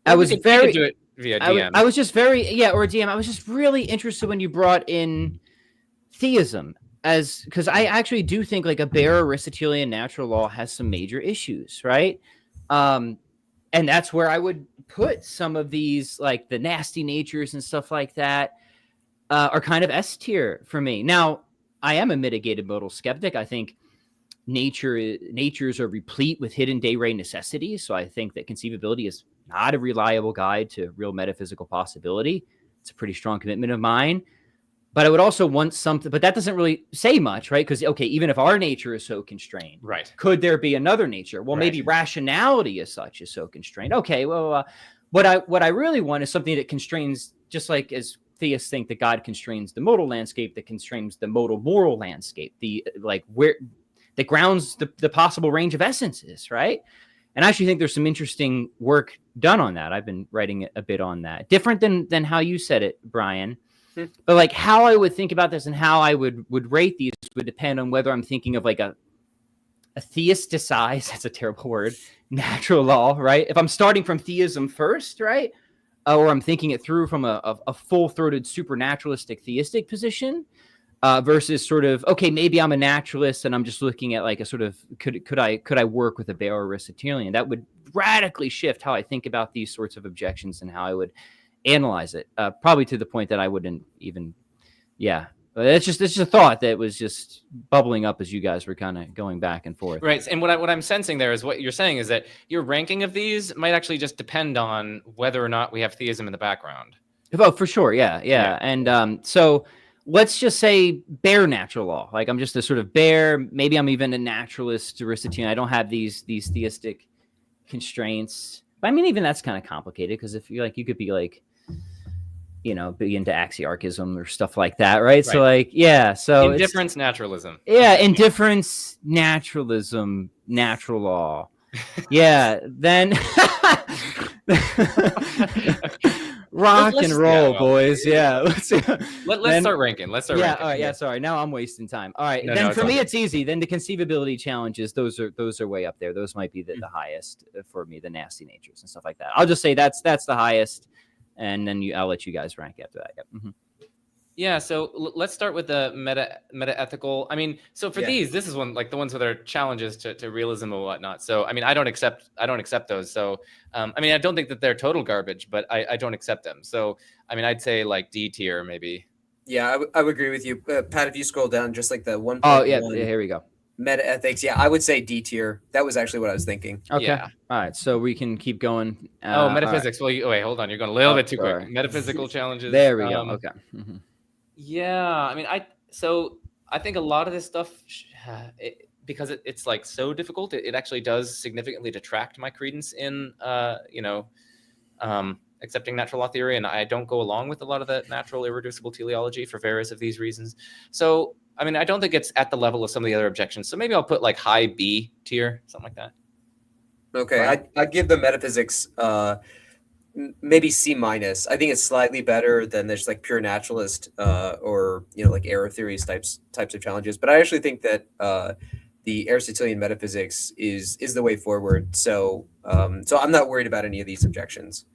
I was we could do it via DM. I was just or DM. I was just really interested when you brought in theism because I actually do think like a bare Aristotelian natural law has some major issues, right? And that's where I would put some of these, like the nasty natures and stuff like that, are kind of S tier for me. Now, I am a mitigated modal skeptic. I think natures are replete with hidden de re necessities. So I think that conceivability is not a reliable guide to real metaphysical possibility. It's a pretty strong commitment of mine. But I would also want something, but that doesn't really say much, right? Because, okay, even if our nature is so constrained, right, could there be another nature? Well, maybe rationality as such is so constrained. Okay, well, what I really want is something that constrains, just like as theists think that God constrains the modal landscape, that constrains the modal moral landscape, that grounds the possible range of essences, right? And I actually think there's some interesting work done on that. I've been writing a bit on that. Different than how you said it, Brian. But like how I would think about this and how I would rate these would depend on whether I'm thinking of like a theisticized, that's a terrible word, natural law, right? If I'm starting from theism first, right? Or I'm thinking it through from a full-throated supernaturalistic theistic position versus sort of, okay, maybe I'm a naturalist and I'm just looking at like a sort of, could I work with a bare Aristotelian? That would radically shift how I think about these sorts of objections and how I would analyze it, probably to the point that I wouldn't even, it's just a thought that was just bubbling up as you guys were kind of going back and forth. Right. And what I'm sensing there is what you're saying is that your ranking of these might actually just depend on whether or not we have theism in the background. Oh, for sure. Yeah. And so let's just say bare natural law. Like I'm just a sort of bare, maybe I'm even a naturalist Aristotelian. I don't have these theistic constraints. But I mean, even that's kind of complicated because if you like, you could be like, be into axiarchism or stuff like that, right? So like, yeah, so indifference naturalism. Yeah, indifference, naturalism, natural law. Yeah, then rock and roll, boys. Yeah, let's start ranking. Let's start ranking. All right. Yeah, sorry. Now I'm wasting time. All right. No, then no, for me, it's easy. Then the conceivability challenges, those are way up there. Those might be the highest for me. The nasty natures and stuff like that. I'll just say that's the highest, and then I'll let you guys rank after that. Yep. Mm-hmm. Yeah, so let's start with the meta ethical. I mean, so for these, this is one like the ones with our challenges to realism and whatnot. So I mean, I don't accept those. So I mean, I don't think that they're total garbage, but I don't accept them. So I mean, I'd say like D tier maybe. Yeah, I would agree with you, Pat. If you scroll down, just like the 1.1. Oh yeah, here we go. Meta ethics. Yeah, I would say D tier. That was actually what I was thinking. Okay. Yeah. All right. So we can keep going. Metaphysics. Right. Well, wait, hold on. You're going a little bit too quick. Metaphysical challenges. There we go. Okay. Mm-hmm. Yeah, I mean, I think a lot of this stuff, because it's like so difficult, it actually does significantly detract my credence in, accepting natural law theory, and I don't go along with a lot of the natural irreducible teleology for various of these reasons. So, I mean, I don't think it's at the level of some of the other objections. So maybe I'll put like high B tier, something like that. Okay, right. I'd give the metaphysics maybe C minus. I think it's slightly better than there's like pure naturalist or like error theories types of challenges. But I actually think that the Aristotelian metaphysics is the way forward. So so I'm not worried about any of these objections.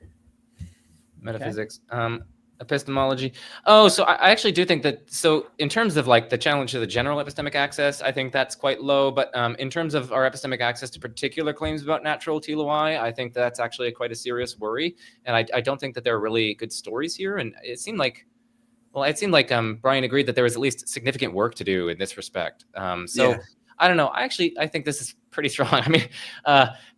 Metaphysics. Okay. Epistemology. Oh, so I actually do think that, so in terms of like the challenge to the general epistemic access, I think that's quite low. But in terms of our epistemic access to particular claims about natural teloi, I think that's actually quite a serious worry. And I don't think that there are really good stories here. And it seemed like Brian agreed that there was at least significant work to do in this respect. So I don't know. I think this is pretty strong. I mean,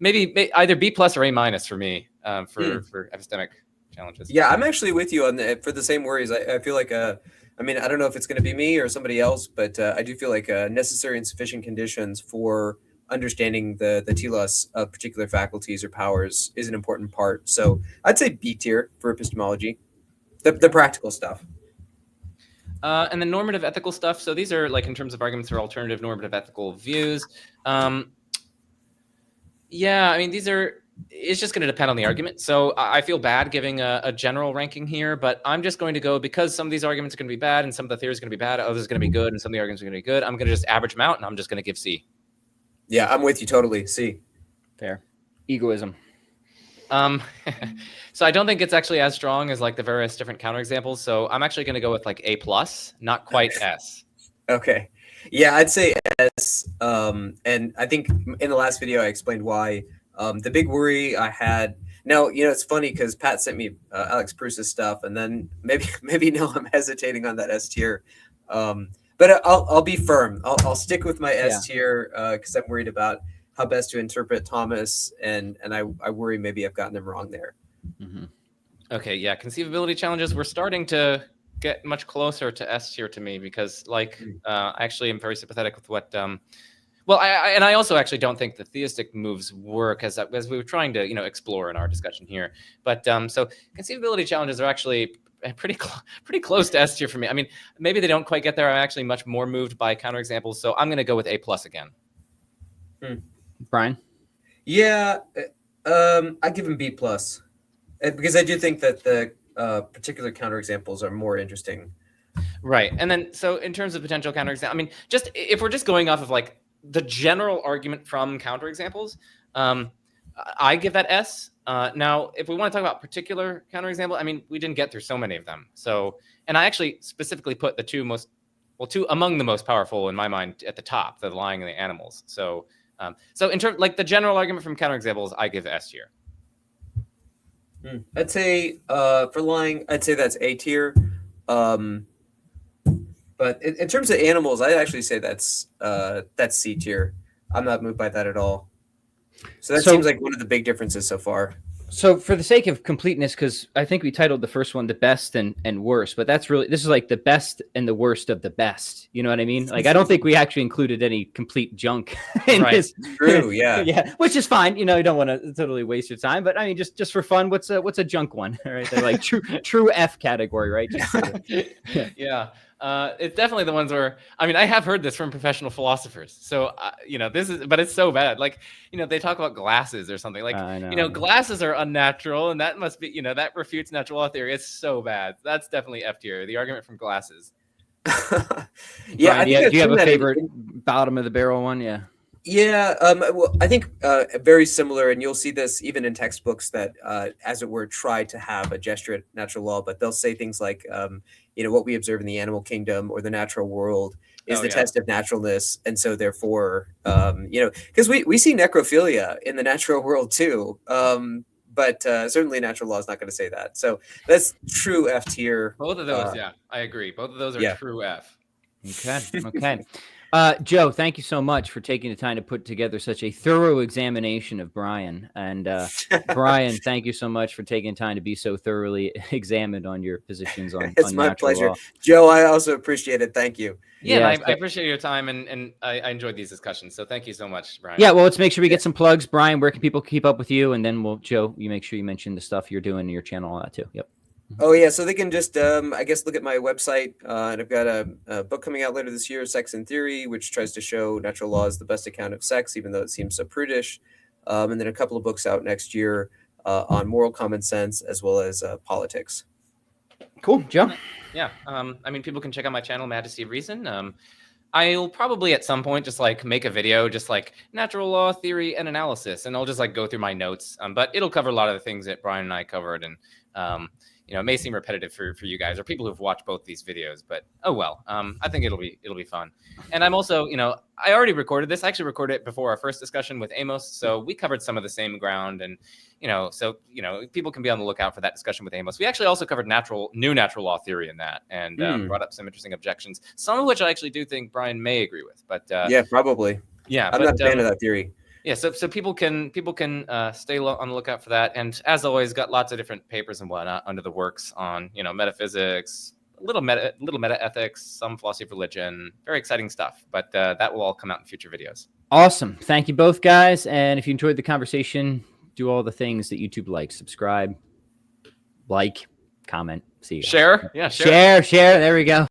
maybe either B plus or A minus for me for epistemic challenges. Yeah, I'm actually with you on for the same worries. I feel like I mean, I don't know if it's going to be me or somebody else, but I do feel like necessary and sufficient conditions for understanding the telos of particular faculties or powers is an important part. So I'd say B tier for epistemology, the practical stuff. And the normative ethical stuff. So these are like in terms of arguments for alternative normative ethical views. Yeah, I mean, it's just going to depend on the argument. So I feel bad giving a general ranking here, but I'm just going to go, because some of these arguments are going to be bad and some of the theories are going to be bad, others are going to be good, and some of the arguments are going to be good. I'm going to just average them out, and I'm just going to give C. Yeah, I'm with you totally. C. Fair. Egoism. So I don't think it's actually as strong as like the various different counterexamples. So I'm actually going to go with like A plus, not quite S. Okay. Yeah, I'd say S. And I think in the last video I explained why. The big worry I had now, it's funny because Pat sent me Alex Prusa's stuff, and then maybe now I'm hesitating on that S tier. But I'll be firm. I'll stick with my S tier because I'm worried about how best to interpret Thomas, and I worry maybe I've gotten them wrong there. Mm-hmm. Okay, yeah, conceivability challenges. We're starting to get much closer to S tier to me because, like, I actually am very sympathetic with what. Well, I also actually don't think the theistic moves work as we were trying to explore in our discussion here. But so conceivability challenges are actually pretty close to S tier for me. I mean, maybe they don't quite get there. I'm actually much more moved by counterexamples, so I'm going to go with A plus again. Brian? Yeah, I give him B plus because I do think that the particular counterexamples are more interesting. Right, and then so in terms of potential counterexamples, I mean, just if we're just going off of like the general argument from counterexamples, I give that S. Now, if we want to talk about particular counterexample, I mean, we didn't get through so many of them. So, and I actually specifically put the two among the most powerful in my mind at the top, the lying and the animals. So, so in terms like the general argument from counterexamples, I give S tier. I'd say for lying, I'd say that's A tier. But in terms of animals, I actually say that's C tier. I'm not moved by that at all. So that seems like one of the big differences so far. So for the sake of completeness, because I think we titled the first one the best and worst, but this is like the best and the worst of the best. You know what I mean? Like, I don't think we actually included any complete junk in Right. this. True, yeah. Yeah, which is fine. You know, you don't want to totally waste your time, but I mean, just for fun, what's a junk one? All right, they're like true F category, right? Just sort of, Yeah. It's definitely the ones where, I mean, I have heard this from professional philosophers. So, but it's so bad. Like, they talk about glasses or something like, I know. glasses are unnatural, and that must be, that refutes natural law theory. It's so bad. That's definitely F tier, the argument from glasses. Yeah. Brian, do you have a favorite bottom of the barrel one? Yeah. Yeah, well, I think very similar, and you'll see this even in textbooks that, as it were, try to have a gesture at natural law, but they'll say things like, what we observe in the animal kingdom or the natural world is the test of naturalness, and so therefore, because we see necrophilia in the natural world too, but certainly natural law is not going to say that. So that's true F tier. Both of those, yeah, I agree. Both of those are true F. Okay. Joe, thank you so much for taking the time to put together such a thorough examination of Brian. And Brian, thank you so much for taking time to be so thoroughly examined on your positions on It's on my natural pleasure. law. Joe, I also appreciate it. Thank you. Yeah, I appreciate your time, and I enjoyed these discussions. So thank you so much, Brian. Yeah, well, let's make sure we get some plugs. Brian, where can people keep up with you? And then Joe, you make sure you mention the stuff you're doing in your channel, all that too. Yep. Oh yeah, so they can just I guess look at my website, and I've got a book coming out later this year, Sex in Theory, which tries to show natural law is the best account of sex, even though it seems so prudish. And then a couple of books out next year on moral common sense as well as politics. Cool, Joe. Yeah, I mean, people can check out my channel, Majesty of Reason. I'll probably at some point just like make a video, just like natural law theory and analysis, and I'll just like go through my notes. But it'll cover a lot of the things that Brian and I covered, and it may seem repetitive for you guys or people who've watched both these videos, but oh well. I think it'll be fun. And I'm also, I already recorded this. I actually recorded it before our first discussion with Amos, so we covered some of the same ground, and people can be on the lookout for that discussion with Amos. We actually also covered new natural law theory in that, and brought up some interesting objections, some of which I actually do think Brian may agree with. But yeah, probably. Yeah, I'm not a fan of that theory. Yeah, so people can stay on the lookout for that, and as always, got lots of different papers and whatnot under the works on metaphysics, a little meta ethics, some philosophy of religion, very exciting stuff. But that will all come out in future videos. Awesome, thank you both guys, and if you enjoyed the conversation, do all the things that YouTube likes: subscribe, like, comment, see you. Share, yeah, share. There we go.